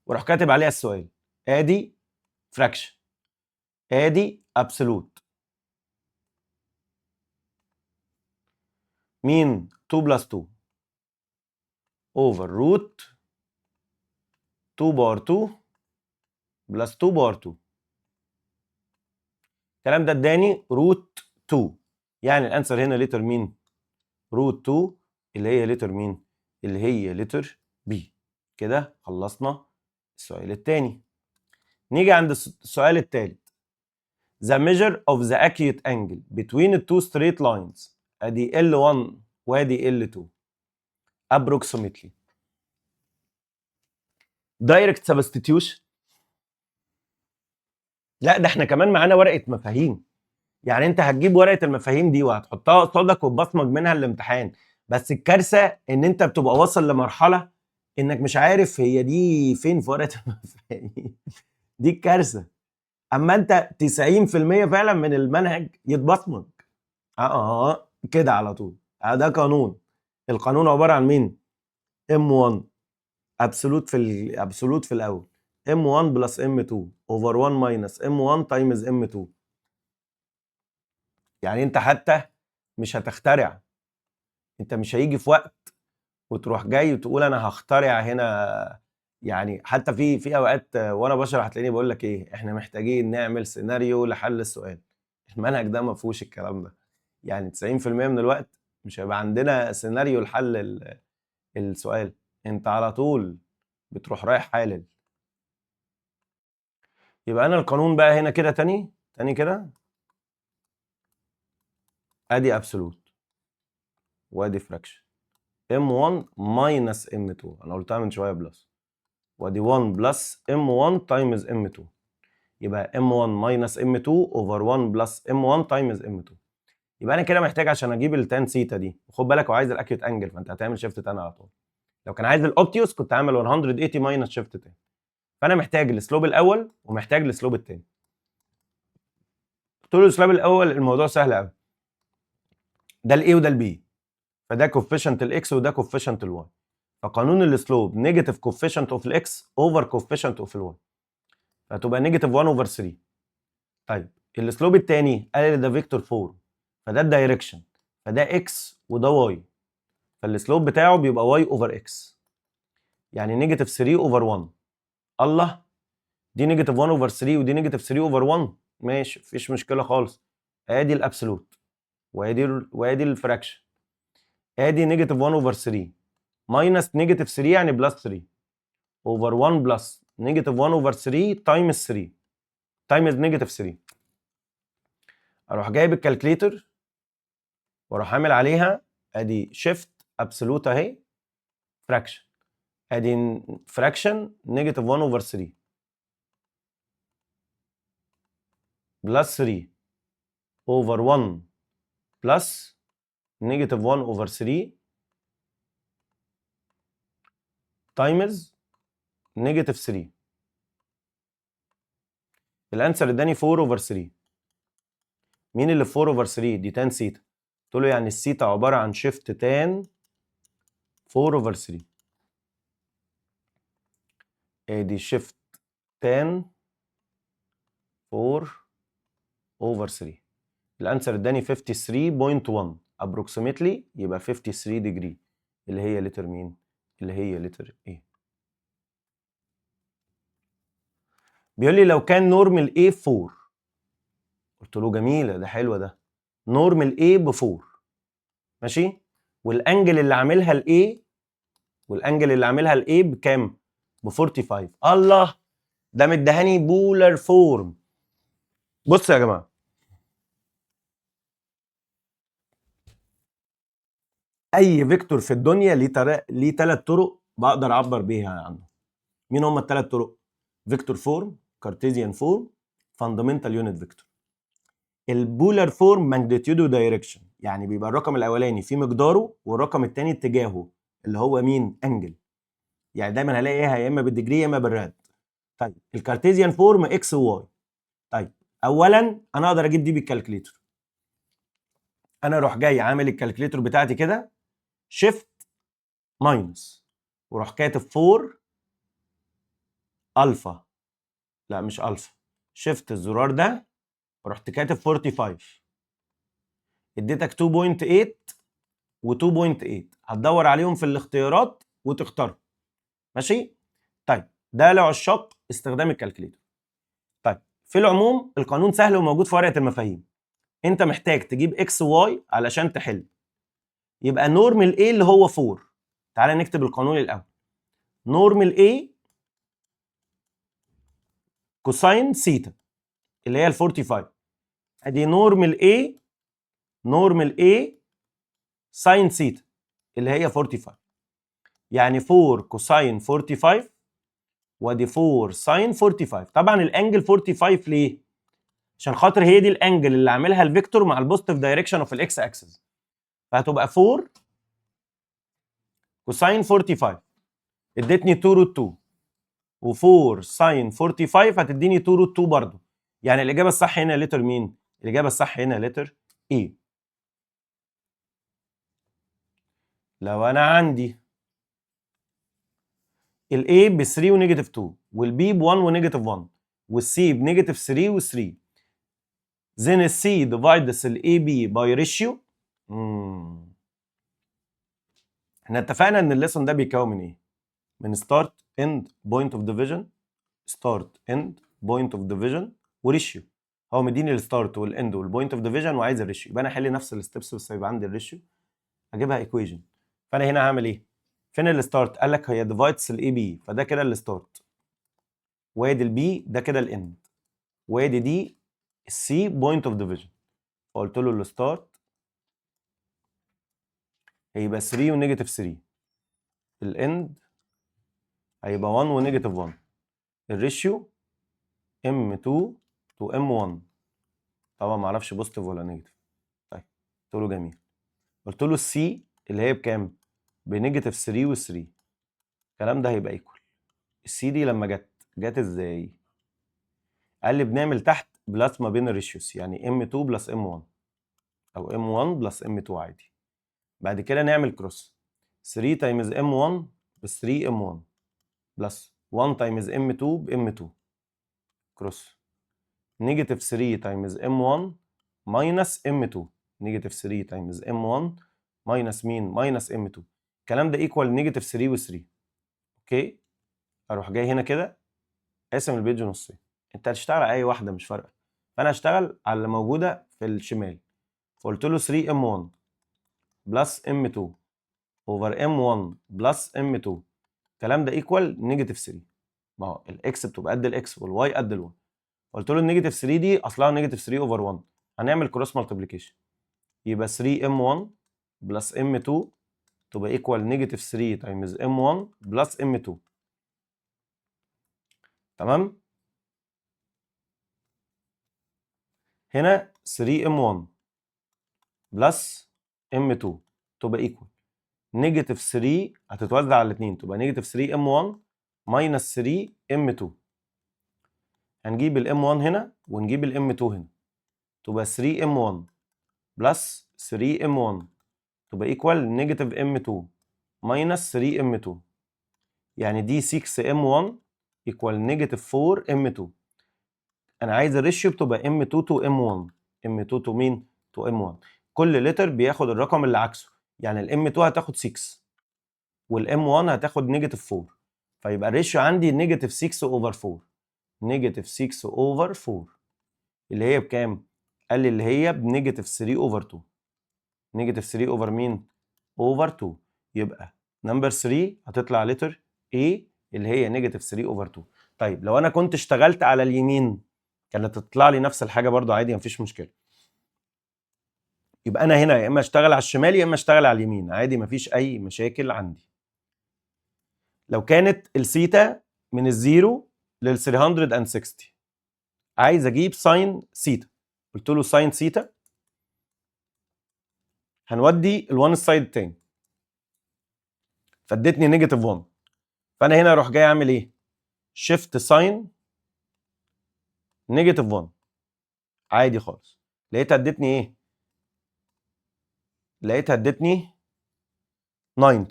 واروح كاتب عليها السؤال. ادي فراكشن، ادي ابسولوت، مين 2 بلس 2 اوفر روت 2 باور 2 بلس 2 باور 2. الكلام ده اداني روت 2، يعني الانسر هنا لتر مين؟ روت 2 اللي هي لتر مين؟ اللي هي لتر بي. كده خلصنا السؤال الثاني. نيجي عند السؤال الثالث. The measure of the acute angle between the two straight lines ادي L1 وادي L2 approximately. direct substitution. لا ده احنا كمان معانا ورقه مفاهيم، يعني انت هتجيب ورقه المفاهيم دي وهتحطها قصادك وتبصمج منها الامتحان. بس الكارثه ان انت بتبقى واصل لمرحله انك مش عارف هي دي فين في ورقه المفاهيم. دي الكارثه. اما انت 90% فعلا من المنهج يتبصمج كده على طول. ده قانون. القانون عباره عن مين؟ M1 ابسولوت في الابسولوت في الاول، M1 بلس M2 اوفر 1 ماينس M1 تايمز M2. يعني انت حتى مش هتخترع، انت مش هيجي في وقت وتروح جاي وتقول انا هخترع هنا. يعني حتى في اوقات وانا بشرح هتلاقيني بقول لك ايه، احنا محتاجين نعمل سيناريو لحل السؤال. المنهج ده ما فيهوش الكلام ده. يعني 90% من الوقت مش هيبقى عندنا سيناريو لحل السؤال، انت على طول بتروح رايح حالل. يبقى انا القانون بقى هنا كده تاني كده، ادي ابسولوت وادي فراكشن M1 ماينس M2، انا قلتها من شويه بلس، وادي 1 بلس M1 تايمز M2، يبقى M1 ماينس M2 اوفر 1 بلس M1 تايمز M2. يبقى انا كده محتاج عشان اجيب التان سيتا دي، وخد بالك هو عايز الاكيوت انجل فانت هتعمل شيفت تان على طول. لو كان عايز الاوبتيوس كنت هعمل 180 ماينس شيفت تان. فانا محتاج السلوب الاول ومحتاج السلوب الثاني. قلت له السلوب الاول الموضوع سهل قوي، ده الاي وده البي، فده كوفيشنت الاكس وده كوفيشنت الواي، فقانون السلوب نيجاتيف كوفيشنت اوف الاكس اوفر كوفيشنت اوف الواي، فتبقى نيجاتيف 1 اوفر 3. طيب السلوب الثاني قال لي ده فيكتور 4، فده الدايركشن، فده اكس وده واي، فالسلوب بتاعه بيبقى واي اوفر اكس، يعني نيجاتيف 3 اوفر 1. الله، دي نيجاتيف 1 اوفر 3 ودي نيجاتيف 3 اوفر 1، ماشي مفيش مشكله خالص. ادي الابسولوت وادي الفراكشن، ادي نيجاتيف 1 اوفر 3 ماينس نيجاتيف 3 يعني بلس 3 اوفر 1 بلس نيجاتيف 1 اوفر 3 تايمز 3 تايمز نيجاتيف 3. اروح جايب الكالكليتر واروح عامل عليها ادي شيفت ابسولوت اهي فراكشن، ادي فراكشن نيجاتيف 1 اوفر 3 بلس 3 اوفر 1 بلس نيجاتيف 1 اوفر 3 تايمز نيجاتيف 3. الانسر اداني 4 اوفر 3. مين اللي 4 اوفر 3 دي؟ تان سيتا. قلت له يعني السيتا عباره عن شيفت تان 4 over 3. ادي شيفت tan 4 over 3. الانسر اداني 53.1 approximately، يبقى 53 degree اللي هي لتر مين؟ اللي هي لتر ايه. بيقول لي لو كان نورمال A 4، قلت له جميله، ده حلوه ده. نورمال A ب 4 ماشي، والانجل اللي عاملها الاي بكام؟ ب 45. الله، ده مدهاني بولار فورم. بص يا جماعه، اي فيكتور في الدنيا ليه 3 طرق بقدر اعبر بيها عنه. مين هم الثلاث طرق؟ فيكتور فورم، كارتيزيان فورم، فاندامنتال يونت فيكتور. البولار فورم ماجنتيود ودايركشن، يعني بيبقى الرقم الاولاني فيه مقداره والرقم الثاني اتجاهه، اللي هو مين؟ انجل. يعني دايما هلاقيها يا اما بالديجري يا اما بالراد. طيب الكارتيزيان فورم اكس وواي. طيب اولا انا اقدر اجيب دي بالكالكليتر. انا اروح جاي عامل الكالكليتر بتاعتي كده شيفت ماينس، وراح كاتب 4 الفا، لا مش الفا، شيفت الزرار ده ورحت كاتب 45، اديتك 2.8 و2.8، هتدور عليهم في الاختيارات وتختار. ماشي. طيب ده لعشاق استخدام الكالكليتر. طيب في العموم القانون سهل وموجود في ورقه المفاهيم. انت محتاج تجيب اكس واي علشان تحل. يبقى نورمال ايه اللي هو 4. تعالى نكتب القانون الاول. نورمال ايه كوساين سيتا اللي هي ال 45. ادي نورمال ايه ساين سيتا اللي هي 45. يعني 4 كوساين 45 وادي 4 ساين 45. طبعا الانجل 45 ليه؟ عشان خاطر هي دي الانجل اللي عاملها الفيكتور مع البوزيتيف دايركشن اوف الاكس اكسس. فهتبقى 4 كوساين 45 ادتني 2 روت 2، و4 ساين 45 هتديني 2 روت 2 برضه. يعني الاجابه الصح هنا لتر مين؟ الاجابه الصح هنا لتر اي. لو انا عندي الاي ب 3 ونيجاتيف 2، والبي ب 1 ونيجاتيف 1، والسي بنيجاتيف 3 و3، then السي divides الاي بي باي ريشيو. احنا اتفقنا ان الليسون ده بيتكون من ايه؟ من ستارت اند بوينت اوف ديفيجن، ستارت اند بوينت اوف ديفيجن وريشيو. هو مديني الستارت والاند والبوينت اوف ديفيجن وعايز الريشيو، يبقى انا احل نفس الستبس بس يبقى عندي الريشيو، اجيبها ايكويجن. فانا هنا هعمل ايه؟ فين الستارت؟ قال لك هي ديفايدز الاي بي، فده كده الستارت، وادي البي ده كده الاند، وادي دي السي بوينت اوف ديفيجن. فقلت له الستارت هيبقى 3 ونيجاتيف 3، الاند هيبقى 1 ونيجاتيف 1، الريشيو M2 to M1. طبعا ما اعرفش بوزيتيف ولا نيجاتيف. طيب قلت له جميل. قلت له السي اللي هي بكام؟ بنيجاتيف 3 و3. الكلام ده هيبقى ايكوال. السي دي لما جت ازاي؟ قال لي بنعمل تحت بلس ما بين الريشيوس، يعني M2 بلس M1 او M1 بلس M2 عادي. بعد كده نعمل كروس، 3 تايمز M1 ب 3 M1 بلس 1 تايمز M2 ب M2 كروس، نيجاتيف 3 تايمز M1 ماينس M2، نيجاتيف 3 تايمز M1 ماينس مين؟ ماينس M2. الكلام ده ايكوال نيجاتيف 3 و3. اوكي، اروح جاي هنا كده قاسم البيج نصين. انت هتشتغل على اي واحده مش فارقه، فانا هشتغل على اللي موجوده في الشمال. فقلت له 3 M1 بلس M2 اوفر M1 بلس M2. الكلام ده ايكوال نيجاتيف 3. ما هو الاكس بتبقى قد الاكس والواي قد الواي. قلت له النيجاتيف 3 دي اصلها نيجاتيف 3 اوفر 1، هنعمل كروس مالتيبليكيشن، يبقى 3 M1 بلس M2 تبقى ايكوال نيجاتيف 3 تايمز M1 بلس M2. تمام. هنا 3 M1 بلس M2 تبقى ايكوال نيجاتيف 3 هتتوزع على الاثنين، تبقى نيجاتيف 3 M1 ماينس 3 M2. هنجيب ال M1 هنا ونجيب ال M2 هنا، تبقى 3 M1 بلس 3 M1 تبقى ايكوال نيجاتيف M2 ماينس 3m2، يعني دي 6m1 equal نيجاتيف 4m2. انا عايز الريشيو بتبقى m2 to m1. m2 to مين؟ to m1. كل لتر بياخد الرقم اللي عكسه، يعني الm2 هتاخد 6 والm1 هتاخد نيجاتيف 4، فيبقى الريشيو عندي نيجاتيف 6 اوفر 4. نيجاتيف 6 اوفر 4 اللي هي بكام؟ قال لي اللي هي بنيجاتيف 3 اوفر 2. نيجاتيف 3 اوفر مين؟ اوفر 2. يبقى نمبر 3 هتطلع لتر A اللي هي نيجاتيف 3 اوفر 2. طيب لو انا كنت اشتغلت على اليمين كانت تطلع لي نفس الحاجه برضو عادي، مفيش مشكله. يبقى انا هنا يا اما اشتغل على الشمال يا اما اشتغل على اليمين، عادي مفيش اي مشاكل عندي. لو كانت الثيتا من الزيرو لل 360 عايز اجيب ساين ثيتا، قلت له ساين ثيتا هنودي ال1 السايد التاني، فادتني نيجاتيف 1. فانا هنا اروح جاي اعمل ايه؟ شيفت ساين نيجاتيف 1 عادي خالص. لقيتها ادتني ايه؟ لقيتها ادتني 90.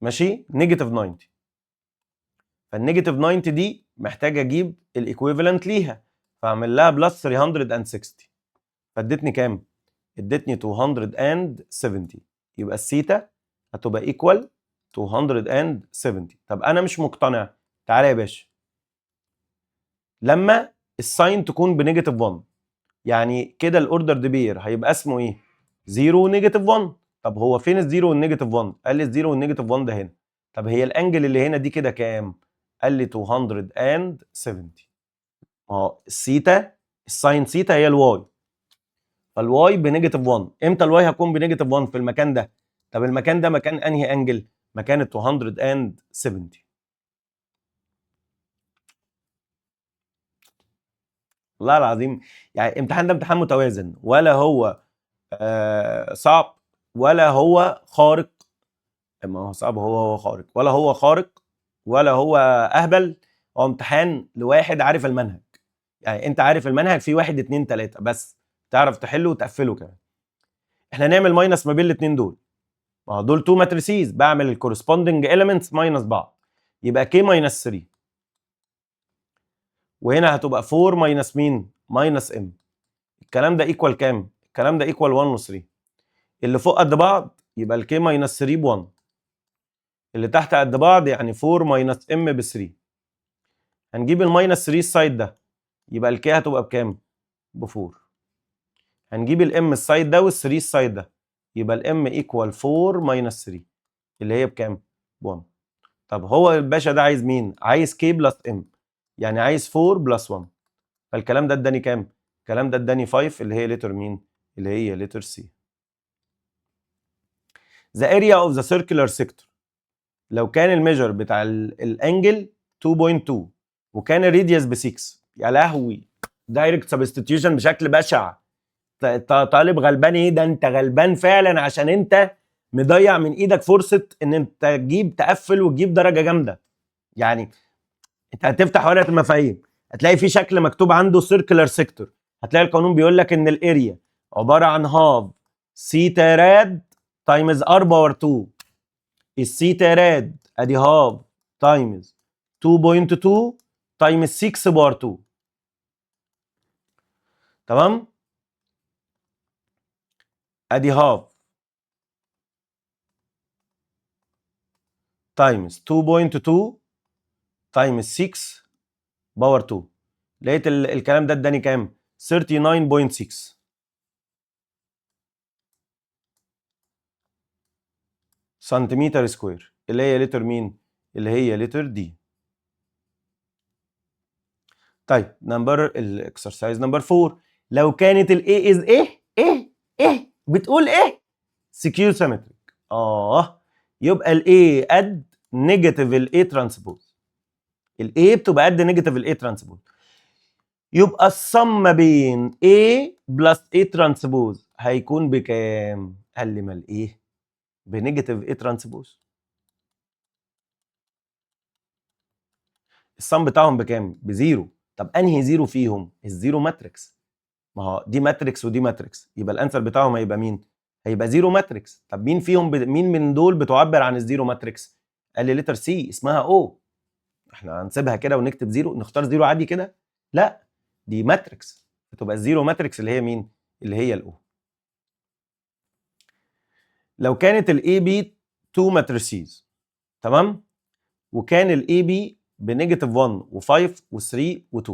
ماشي، نيجاتيف 90. فالنيجاتيف 90 دي محتاج اجيب الايكويفالنت ليها، فاعمل لها بلس 360. فادتني كام؟ ادتني 270. يبقى الثيتا هتبقى ايكوال 270. طب انا مش مقتنع، تعالى يا باشا. لما الساين تكون بنيجاتيف 1 يعني كده الاوردر بير هيبقى اسمه ايه؟ 0 ونيجاتيف 1. طب هو فين الزيرو والنيجاتيف 1؟ قال لي الزيرو والنيجاتيف 1 ده هنا. طب هي الانجل اللي هنا دي كده كام؟ قال لي 270. ما هو الثيتا الساين ثيتا هي الواي، فالواي بنيجاتيف 1. امتى الواي هتكون بنيجاتيف 1؟ في المكان ده. طب المكان ده مكان انهي انجل؟ مكان ال 270. والله العظيم يعني الامتحان ده امتحان متوازن، ولا هو صعب ولا هو خارق. ما هو صعب، هو خارق، ولا هو خارق ولا هو اهبل. هو امتحان لواحد عارف المنهج. يعني انت عارف المنهج فيه 1 2 3 بس تعرف تحله وتقفله كمان. احنا نعمل ماينس ما بين الاثنين دول. ما هو دول تو ماتريسيز، بعمل الكورسبوندنج اليمنتس ماينس بعض، يبقى كي ماينس 3. وهنا هتبقى 4 ماينس مين؟ ماينس ام. الكلام ده ايكوال كام؟ الكلام ده ايكوال 1 و 3. اللي فوق قد بعض يبقى الكي ماينس 3 ب 1. اللي تحت قد بعض يعني 4 ماينس ام ب 3. هنجيب الماينس 3 السايد ده يبقى الكي هتبقى بكام؟ ب 4. هنجيب الام السايد ده وال3 السايد ده يبقى الام ايكوال 4 ماينس 3 اللي هي بكام؟ ب 1. طب هو الباشا ده عايز مين؟ عايز كي بلس ام، يعني عايز 4 بلس 1. فالكلام ده اداني كام؟ الكلام ده اداني 5 اللي هي لتر مين؟ اللي هي لتر سي. The area of the circular sector لو كان الميجر بتاع الانجل 2.2 وكان الريديوس ب 6. يا لهوي، دايركت سبستيتيوشن بشكل بشع. طالب غلبان ايه ده؟ انت غلبان فعلا عشان انت مضيع من ايدك فرصه ان انت تجيب تقفل وتجيب درجه جامده. يعني انت هتفتح ورقه المفاهيم هتلاقي في شكل مكتوب عنده سيركلر سيكتور، هتلاقي القانون بيقول لك ان الاريا عباره عن هاف سيتا راد تايمز ار باور 2. السيتا راد ادي هاف تايمز 2.2 تايمز 6 باور 2. تمام؟ ادي هاف تايمز 2.2 تايمز 6 باور 2. لقيت الكلام ده اداني كام؟ 39.6 سنتيمتر سكوير اللي هي لتر مين؟ اللي هي لتر دي. طيب نمبر الاكسرسايز نمبر 4. لو كانت الاي از ايه بتقول ايه؟ سكيور سيمتريك. يبقى الاي قد نيجاتيف الاي ترانسبوز. الاي بتبقى قد نيجاتيف الاي ترانسبوز. يبقى الصم ما بين A بلس A ترانسبوز هيكون بكام؟ قال لي ما الايه بنيجاتيف A ترانسبوز. الصم بتاعهم بكام؟ بزيرو. طب انهي زيرو فيهم؟ الزيرو ماتريكس. ما هو دي ماتريكس ودي ماتريكس، يبقى الانسر بتاعهم هيبقى مين؟ هيبقى زيرو ماتريكس. طب مين فيهم مين من دول بتعبر عن الزيرو ماتريكس؟ قال لي لتر سي اسمها او. احنا هنسيبها كده ونكتب زيرو، نختار زيرو عادي كده؟ لا، دي ماتريكس، فتبقى الزيرو ماتريكس اللي هي مين؟ اللي هي الاو. لو كانت الاي بي 2 ماتريسيز، تمام، وكان الاي بي بنيجاتيف 1 و5 و3 و2،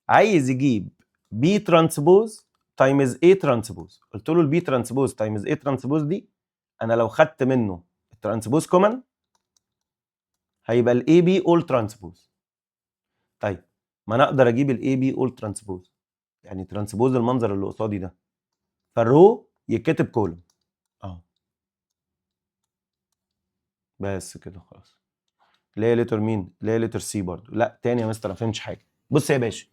عايز يجيب بي ترانسبوز تايمز اي ترانسبوز. قلت له البي ترانسبوز تايمز اي ترانسبوز دي، انا لو خدت منه الترانسبوز كومن هيبقى الاي بي اول ترانسبوز. طيب ما انا اقدر اجيب الاي بي اول ترانسبوز، يعني ترانسبوز المنظر اللي قصادي ده، فالرو يتكتب كولوم اهو، بس كده خلاص. اللي هي لتر مين؟ اللي هي لتر سي برضو. لا تاني يا مستر ما فهمتش حاجه. بص يا باشا،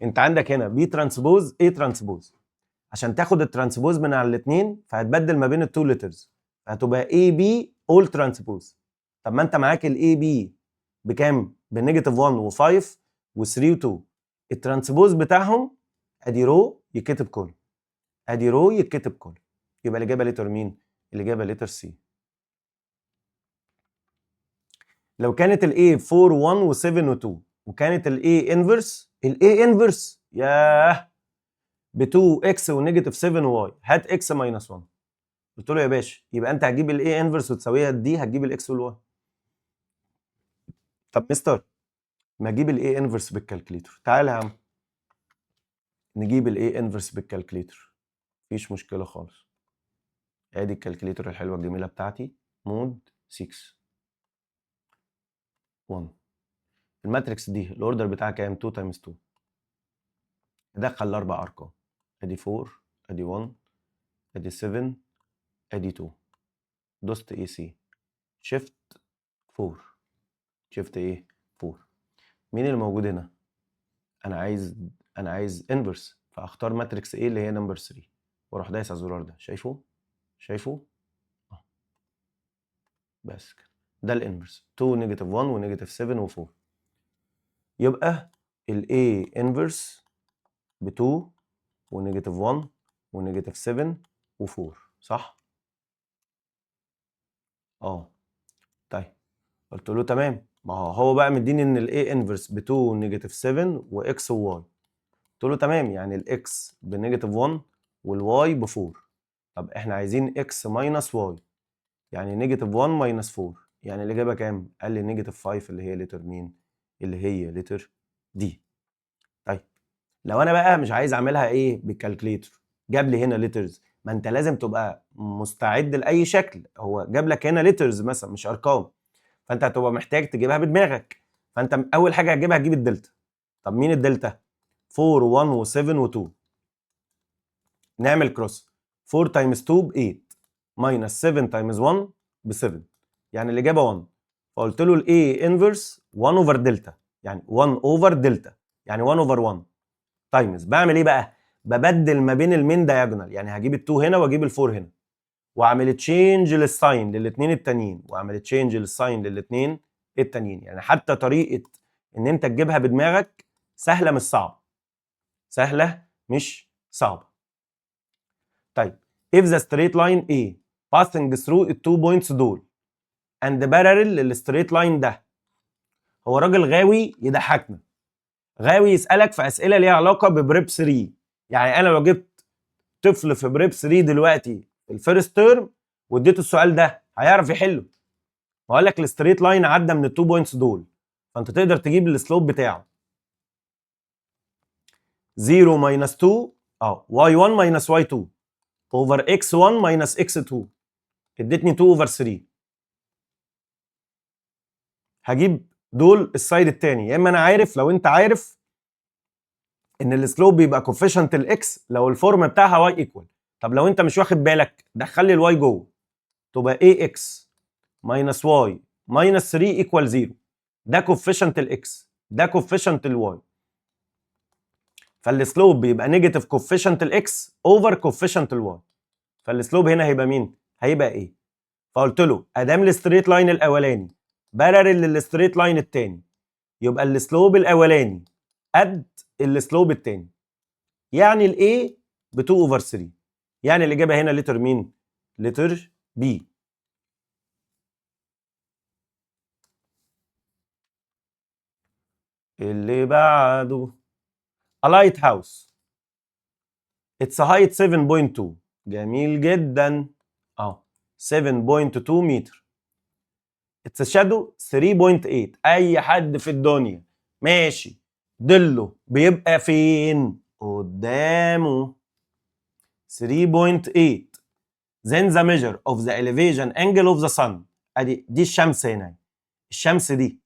انت عندك هنا بي ترانسبوز اي ترانسبوز، عشان تاخد الترانسبوز من على الاثنين فهتبدل ما بين التو لترز، هتبقى اي بي اول ترانسبوز. طب ما انت معاك الاي بي بكام؟ بنيجاتيف 1 و5 و3 و2، الترانسبوز بتاعهم ادي رو يتكتب كولوم، ادي رو يتكتب كولوم، يبقى الاجابه لتر مين؟ الاجابه لتر سي. لو كانت الاي 4 1 و7 و2 وكانت الاي انفرس، الاي انفرس ياه ب 2 اكس ونيجاتيف 7 واي، هات اكس ماينس 1. قلت له يا باشا يبقى انت هتجيب الاي انفرس وتساويها دي، هتجيب الاكس والواي. طب مستر ما اجيب الاي انفرس بالكالكليتر، تعالى يا عم نجيب الاي انفرس بالكالكليتر، مفيش مشكله خالص. ادي الكالكليتر الحلوه الجميله بتاعتي، مود 6 1. الماتريكس دي الاوردر بتاعها كام؟ 2 تايمز 2. ادخل الاربع ارقام، ادي 4 ادي 1 ادي 7 ادي 2، دوست اي سي، شيفت 4، شيفت ايه 4. مين اللي موجود هنا؟ انا عايز انفرس، فاختار ماتريكس ايه اللي هي نمبر 3 واروح دايس على الزرار ده، شايفه بس كده. ده الانفرس 2 نيجاتيف 1 ونيجاتيف 7 و4، يبقى الاي انفرس ب 2 ونيجاتيف 1 ونيجاتيف 7 و4، صح؟ طيب قلت له تمام، ما هو بقى مديني ان الاي انفرس ب 2 نيجاتيف 7 واكس وواي. قلت له تمام، يعني الاكس بنيجاتيف 1 والواي ب 4. طب احنا عايزين اكس ماينس واي، يعني نيجاتيف 1 ماينس 4، يعني الاجابه كام؟ قال لي نيجاتيف 5 اللي هي لتر مين؟ اللي هي لتر دي. طيب لو انا بقى مش عايز اعملها ايه بالكالكليتر، جاب لي هنا لترز، ما انت لازم تبقى مستعد لاي شكل، هو جاب لك هنا لترز مثلا مش ارقام، فانت هتبقى محتاج تجيبها بدماغك. فانت اول حاجه هتجيبها هتجيب الدلتا. طب مين الدلتا؟ 4 و1 و7 و2، نعمل كروس. 4 تايمز 2 ب 8 ماينس 7 تايمز 1 ب 7، يعني الاجابه 1. فقلت له الاي انفرس 1 اوفر دلتا، يعني 1 اوفر دلتا، يعني 1 اوفر 1 تايمز. بعمل ايه بقى؟ ببدل ما بين المين دايجونال، يعني هجيب ال2 هنا واجيب ال4 هنا، واعمل تشينج للساين للاثنين التانيين، واعمل تشينج للساين للاثنين التانيين. يعني حتى طريقه ان انت تجيبها بدماغك سهله مش صعبه، سهله مش صعبه. طيب if the straight line A passing through التو بوينتس دول and parallel للستريت لاين ده، هو راجل غاوي يضحكنا، غاوي يسالك في اسئله ليها علاقه ببريب 3. يعني انا لو جبت طفل في بريب 3 دلوقتي الفيرست تيرم واديته السؤال ده هيعرف يحله. وقال لك الستريت لاين عدى من التو بوينتس دول، فانت تقدر تجيب السلوب بتاعه 0 ماينس 2 y1 ماينس y2 اوفر x1 ماينس x2، ادتني 2 اوفر 3. هجيب دول السايد الثاني، يا اما انا عارف، لو انت عارف ان السلوب بيبقى كوفيشنت الاكس لو الفورم بتاعها واي ايكوال. طب لو انت مش واخد بالك دخل لي الواي جوه، تبقى ax ماينس y ماينس 3 ايكوال 0. ده كوفيشنت الاكس، ده كوفيشنت الواي، فالسلوب بيبقى نيجاتيف كوفيشنت الاكس اوفر كوفيشنت الواي، فالسلوب هنا هيبقى مين؟ هيبقى ايه؟ فقلت له ادام الستريت لاين الاولاني بارل للستريت لاين الثاني، يبقى السلوب الاولاني قد السلوب الثاني، يعني الاي ب 2 اوفر 3. يعني الاجابه هنا لتر مين؟ لتر بي. اللي بعده a lighthouse its height 7.2. جميل جدا اهو 7.2 متر. its shadow 3.8. اي حد في الدنيا ماشي ظله بيبقى فين؟ قدامه 3.8. then the measure of the elevation angle of the sun. دي الشمس هنا. الشمس دي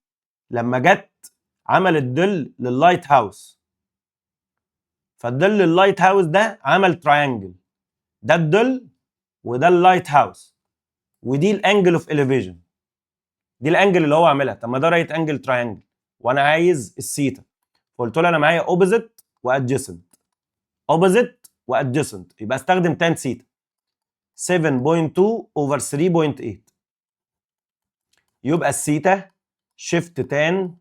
لما جت عملت ظل لللايت هاوس، فالظل اللايت هاوس ده عمل تراينجل، ده الظل وده اللايت هاوس، ودي الانجل اوف اليفيشن، دي الانجل اللي هو عاملها. طب ما ده رايت انجل تراينجل وانا عايز السيتا، فقلت له انا معايا اوبوزيت وادجيسنت، اوبوزيت وادجيسنت، يبقى استخدم تان سيتا 7.2 اوفر 3.8، يبقى السيتا شيفت تان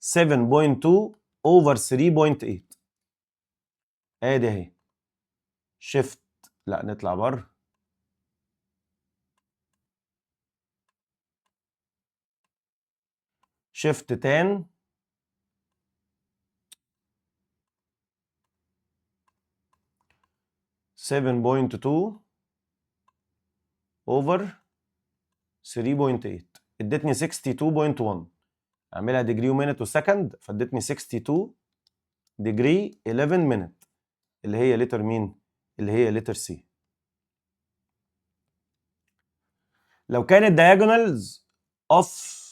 7.2 اوفر 3.8. ادي اهي شيفت، لا نطلع بره، شيفت تان 7.2 اوفر 3.8 ادتني 62.1. اعملها ديجري ومينت وسكند، فادتني 62 ديجري 11 مينت، اللي هي لتر مين؟ اللي هي لتر سي. لو كانت diagonals اوف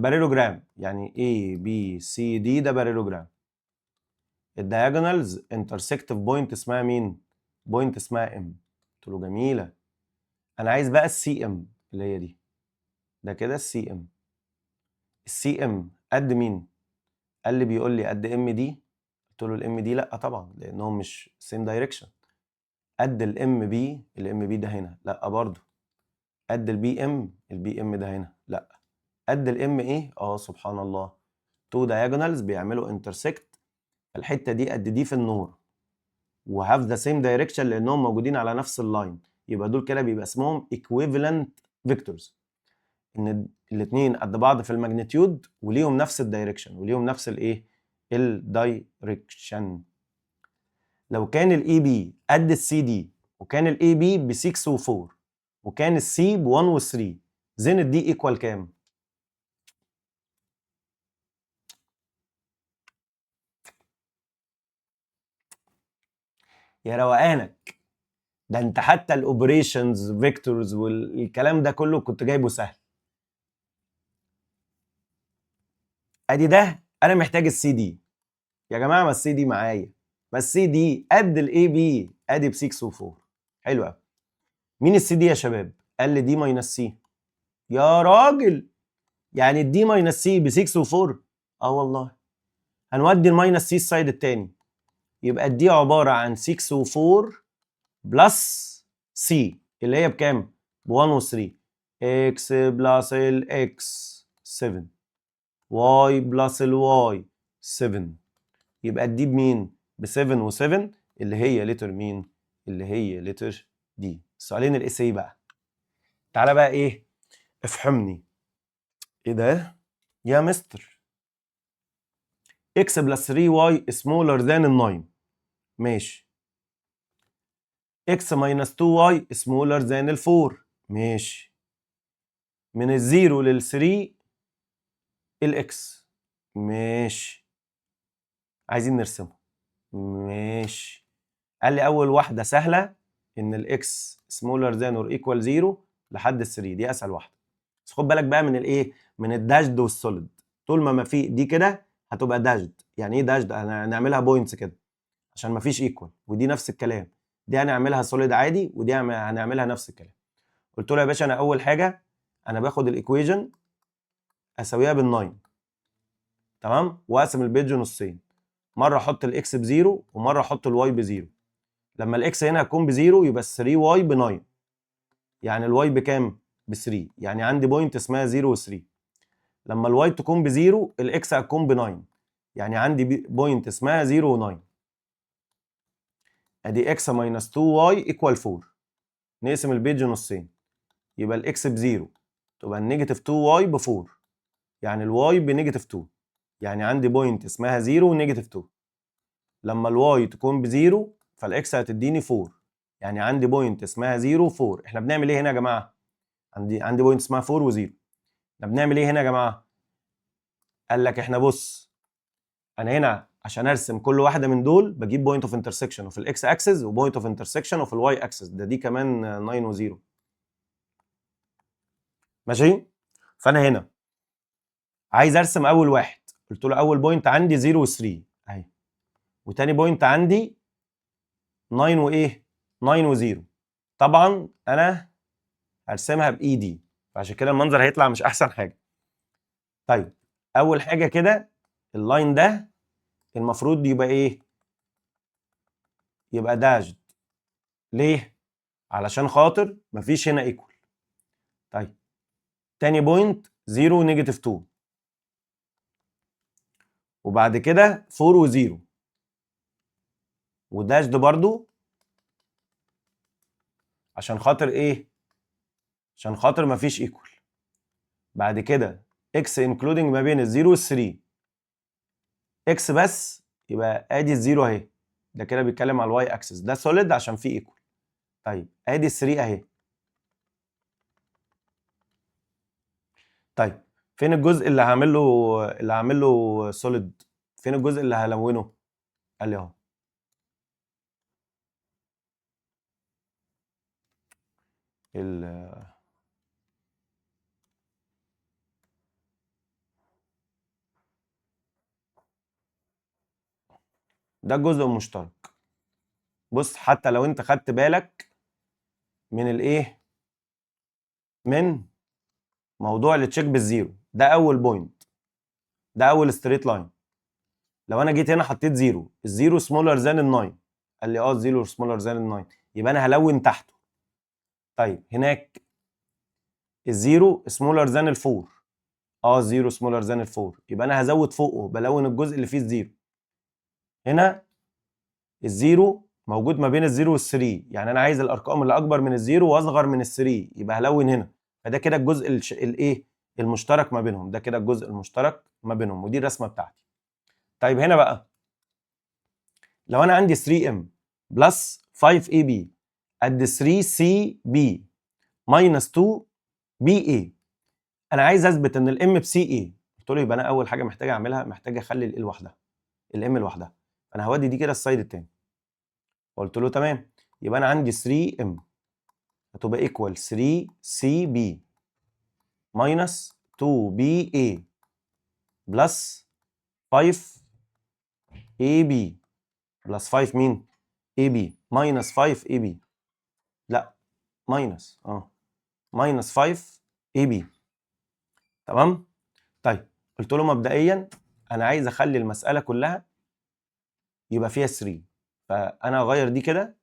باريلوجرام، يعني A B C D ده باريلوجرام، الدياجونالز انترسكتيف بوينت اسمها مين؟ بوينت اسمها ام. قلت له جميله، انا عايز بقى السي ام اللي هي دي، ده كده السي ام. السي ام قد مين؟ قال لي بيقول لي قد ام دي. قلت له الام دي لا طبعا لانهم مش سيم دايركشن. قد الام بي، الام بي ده هنا لا برضه. قد البي ام، البي ام ده هنا لا. قد الام ايه؟ سبحان الله، تو diagonals بيعملوا انترسكت، الحته دي قد دي في النور وهاف ذا سيم دايركشن لانهم موجودين على نفس اللاين، يبقى دول كده بيبقى اسمهم equivalent vectors، ان الاثنين قد بعض في الماجنتيود وليهم نفس الدايركشن وليهم نفس الايه؟ الدايركشن. لو كان الاي بي قد السي دي، وكان الاي بي ب 6 و4، وكان السي ب 1 و3، زين الدي ايكوال كام؟ يا روقانك، ده انت حتى الاوبريشنز فيكتورز والكلام ده كله كنت جايبه سهل. ادي ده انا محتاج السي دي يا جماعه، ما السي دي معايا، ما السي دي قد الاي بي، ادي ب 6 و4. حلو قوي. مين السي دي يا شباب؟ قال لي دي ماينس سي. يا راجل، يعني الدي ماينس سي ب 6 و4؟ اه والله. هنودي الماينس سي السايد التاني، يبقى الدي عباره عن 6 و4 بلس سي اللي هي بكام؟ ب 1 و3. اكس بلس الاكس 7، واي بلس الواي 7، يبقى الدي بمين؟ ب 7 و7 اللي هي لتر مين؟ اللي هي لتر دي. السؤالين الاساي بقى، تعالى بقى ايه؟ افهمني. ايه ده؟ يا مستر x بلس 3y smaller than ال 9. ماشي. x minus 2y smaller than ال 4. ماشي. من الزيرو لل 3 الاكس. ماشي. عايزين نرسمه. ماشي. قال لي اول واحده سهله، ان الاكس سمولر ذان اور ايكوال 0 لحد ال 3، دي اسهل واحده. بس خد بالك بقى من الايه؟ من الداشد والسوليد. طول ما في دي كده هتبقى داشد. يعني ايه داشد؟ هنعملها بوينتس كده عشان ما فيش ايكوال، ودي نفس الكلام. دي هنعملها سوليد عادي، ودي هنعملها نفس الكلام. قلت له يا باشا انا اول حاجه انا باخد الايكويجن اساويها بال9، تمام، واقسم البيج نصين، مره احط الاكس بزيرو ومره احط الواي بزيرو. لما الاكس هنا هتكون بزيرو يبقى 3 واي ب 9، يعني الواي بكام؟ ب 3، يعني عندي بوينت اسمها 0 و3. لما الواي تكون بزيرو الاكس هتكون ب 9، يعني عندي بوينت اسمها 0 و9. ادي x ماينس 2y ايكوال 4. نقسم البيج نصين، يبقى الاكس بزيرو، تبقى النيجاتيف 2y ب 4، يعني الواي بنيجاتيف 2. يعني عندي بوينت اسمها 0 ونيجاتيف 2. لما الواي تكون بزيرو فالاكس هتديني 4، يعني عندي بوينت اسمها 0 و4. احنا بنعمل ايه هنا يا جماعه؟ عندي بوينت اسمها 4 و0. احنا بنعمل ايه هنا يا جماعه؟ قال لك احنا بص، انا هنا عشان ارسم كل واحده من دول بجيب بوينت اوف انترسكشن وفي الاكس اكسس وبوينت اوف انترسكشن وفي الواي اكسس، دي كمان 9 و0. ماشي؟ فانا هنا عايز ارسم اول واحد، قلت له اول بوينت عندي 0 و3 اهي، وتاني بوينت عندي 9 وايه؟ 9 و0. طبعا انا هرسمها بايدي، فعشان كده المنظر هيطلع مش احسن حاجه. طيب اول حاجه كده اللاين ده المفروض يبقى ايه؟ يبقى داشد. ليه؟ علشان خاطر مفيش هنا ايكوال. طيب تاني بوينت 0 ونيجاتيف 2، وبعد كده 4 و0، وداشد برضو عشان خاطر ايه؟ عشان خاطر مفيش ايكوال. بعد كده اكس انكلودنج ما بين ال0 وال3، اكس بس، يبقى ادي الزيرو اهي، ده كده بيتكلم على الواي اكسس، ده سوليد عشان فيه ايكوال. طيب ادي ال3 اهي. طيب فين الجزء اللي هعمل له سوليد؟ فين الجزء اللي هلونه؟ قال لي اهو. ده الجزء المشترك. بص حتى لو انت خدت بالك من الايه، من موضوع التشيك بالزيرو، ده اول بوينت، ده اول ستريت لاين. لو انا جيت هنا حطيت زيرو، الزيرو سمولر ذان ال9، قال لي الزيرو سمولر ذان ال9، يبقى انا هلون تحته. طيب هناك الزيرو سمولر ذان ال4، الزيرو سمولر ذان ال4، يبقى انا هزود فوقه، بلون الجزء اللي فيه الزيرو. هنا الزيرو موجود ما بين الزيرو وال3، يعني انا عايز الارقام اللي اكبر من الزيرو واصغر من ال3، يبقى هلون هنا. فده كده الجزء الايه المشترك ما بينهم، ده كده الجزء المشترك ما بينهم، ودي الرسمه بتاعتي. طيب هنا بقى لو انا عندي 3m بلس 5ab قد 3cb ماينس 2ba، انا عايز اثبت ان الام بسي ايه. قلت له يبقى انا اول حاجه محتاج اعملها، محتاج اخلي ال لوحدها، الام لوحدها. انا هودي دي كده السايد التاني. قلت له تمام، يبقى انا عندي 3m هتبقى ايكوال 3cb ماينس 2ba بلس 5ab بلس 5 مين؟ ab ماينس 5ab، لا ماينس ماينس 5ab. تمام؟ طيب قلت له مبدئيا انا عايز اخلي المساله كلها يبقى فيها 3، فانا اغير دي كده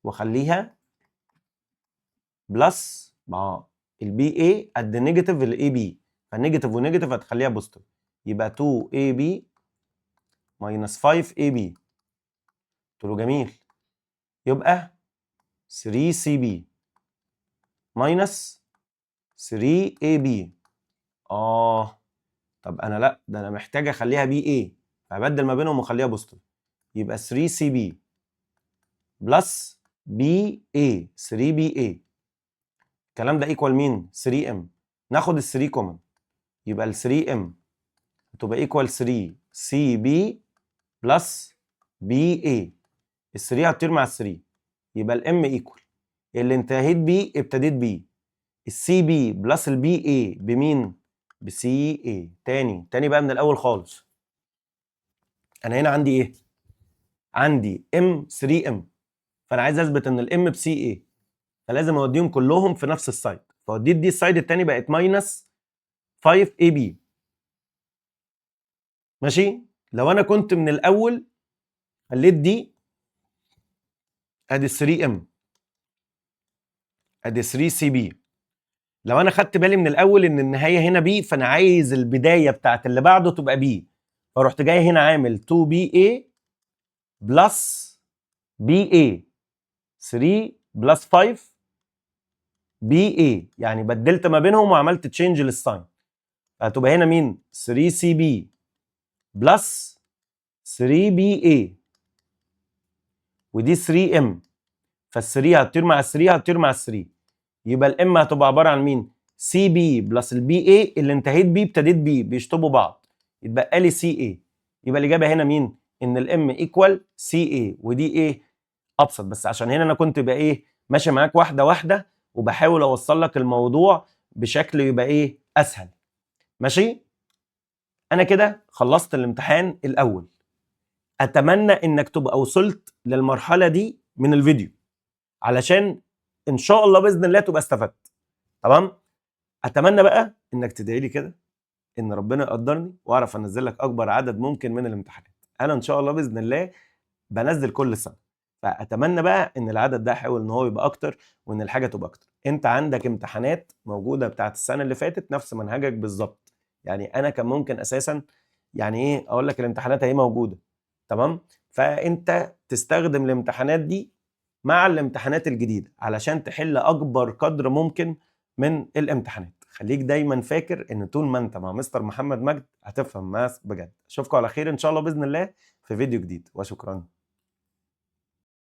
واخليها بلس مع البي اي قد نيجاتيف الاي بي، فالنيجاتيف ونيجاتيف هتخليها بوزيتيف، يبقى 2 اي بي ماينس 5 اي بي. قلت له جميل، يبقى 3 سي بي ماينس 3 اي بي. طب انا لا، ده انا محتاج اخليها بي اي، فابدل ما بينهم واخليها بوزيتيف، يبقى 3 سي بي بلس بي اي، 3 بي اي. الكلام ده ايكوال مين؟ 3 ام. ناخد ال 3 كومن، يبقى ال 3 ام هتبقى ايكوال 3 سي بي بلس بي اي. ال 3 هتطير مع ال 3، يبقى الام ايكوال اللي انتهيت بيه ابتديت بيه، السي بي بلس البي اي بمين؟ بسي اي. تاني بقى من الاول خالص. انا هنا عندي ايه؟ عندي ام 3 ام، فانا عايز اثبت ان الام بسي اي، فلازم اوديهم كلهم في نفس السايد، فوديت دي السايد التاني بقت ماينس 5 اي بي. ماشي؟ لو انا كنت من الاول خليت دي ادي 3 ام ادي 3 سي بي، لو انا خدت بالي من الاول ان النهايه هنا بي، فانا عايز البدايه بتاعت اللي بعده تبقى بي، فرحت جاي هنا عامل 2 بي اي بلس BA 3 بلس 5 BA، يعني بدلت ما بينهم وعملت تشينج للساين، هتبقى هنا مين؟ 3CB بلس 3BA، ودي 3M، فال3 هتطير مع ال3 هتطير مع ال3، يبقى الام هتبقى عباره عن مين؟ CB بلس الBA اللي انتهيت بيه ابتديت بيه بيشطبوا بعض، يتبقى لي CA. يبقى الاجابه هنا مين؟ ان الام ايكوال CA، ودي ايه؟ ابسط، بس عشان هنا انا كنت بقى ايه ماشي معاك واحده واحده وبحاول اوصل لك الموضوع بشكل يبقى ايه اسهل. ماشي؟ انا كده خلصت الامتحان الاول. اتمنى انك تبقى وصلت للمرحله دي من الفيديو، علشان ان شاء الله باذن الله تبقى استفدت. تمام؟ اتمنى بقى انك تدعي لي كده ان ربنا يقدرني واعرف انزل لك اكبر عدد ممكن من الامتحانات. انا ان شاء الله باذن الله بنزل كل سنه، فاتمنى بقى ان العدد ده احاول ان هو يبقى اكتر وان الحاجه تبقى اكتر. انت عندك امتحانات موجوده بتاعت السنه اللي فاتت نفس منهجك بالظبط، يعني انا كان ممكن اساسا يعني ايه اقول لك الامتحانات اهي موجوده. تمام؟ فانت تستخدم الامتحانات دي مع الامتحانات الجديده علشان تحل اكبر قدر ممكن من الامتحانات. خليك دايما فاكر ان طول ما انت مع مستر محمد مجد هتفهم ماس بجد. اشوفكم على خير ان شاء الله باذن الله في فيديو جديد، وشكرا.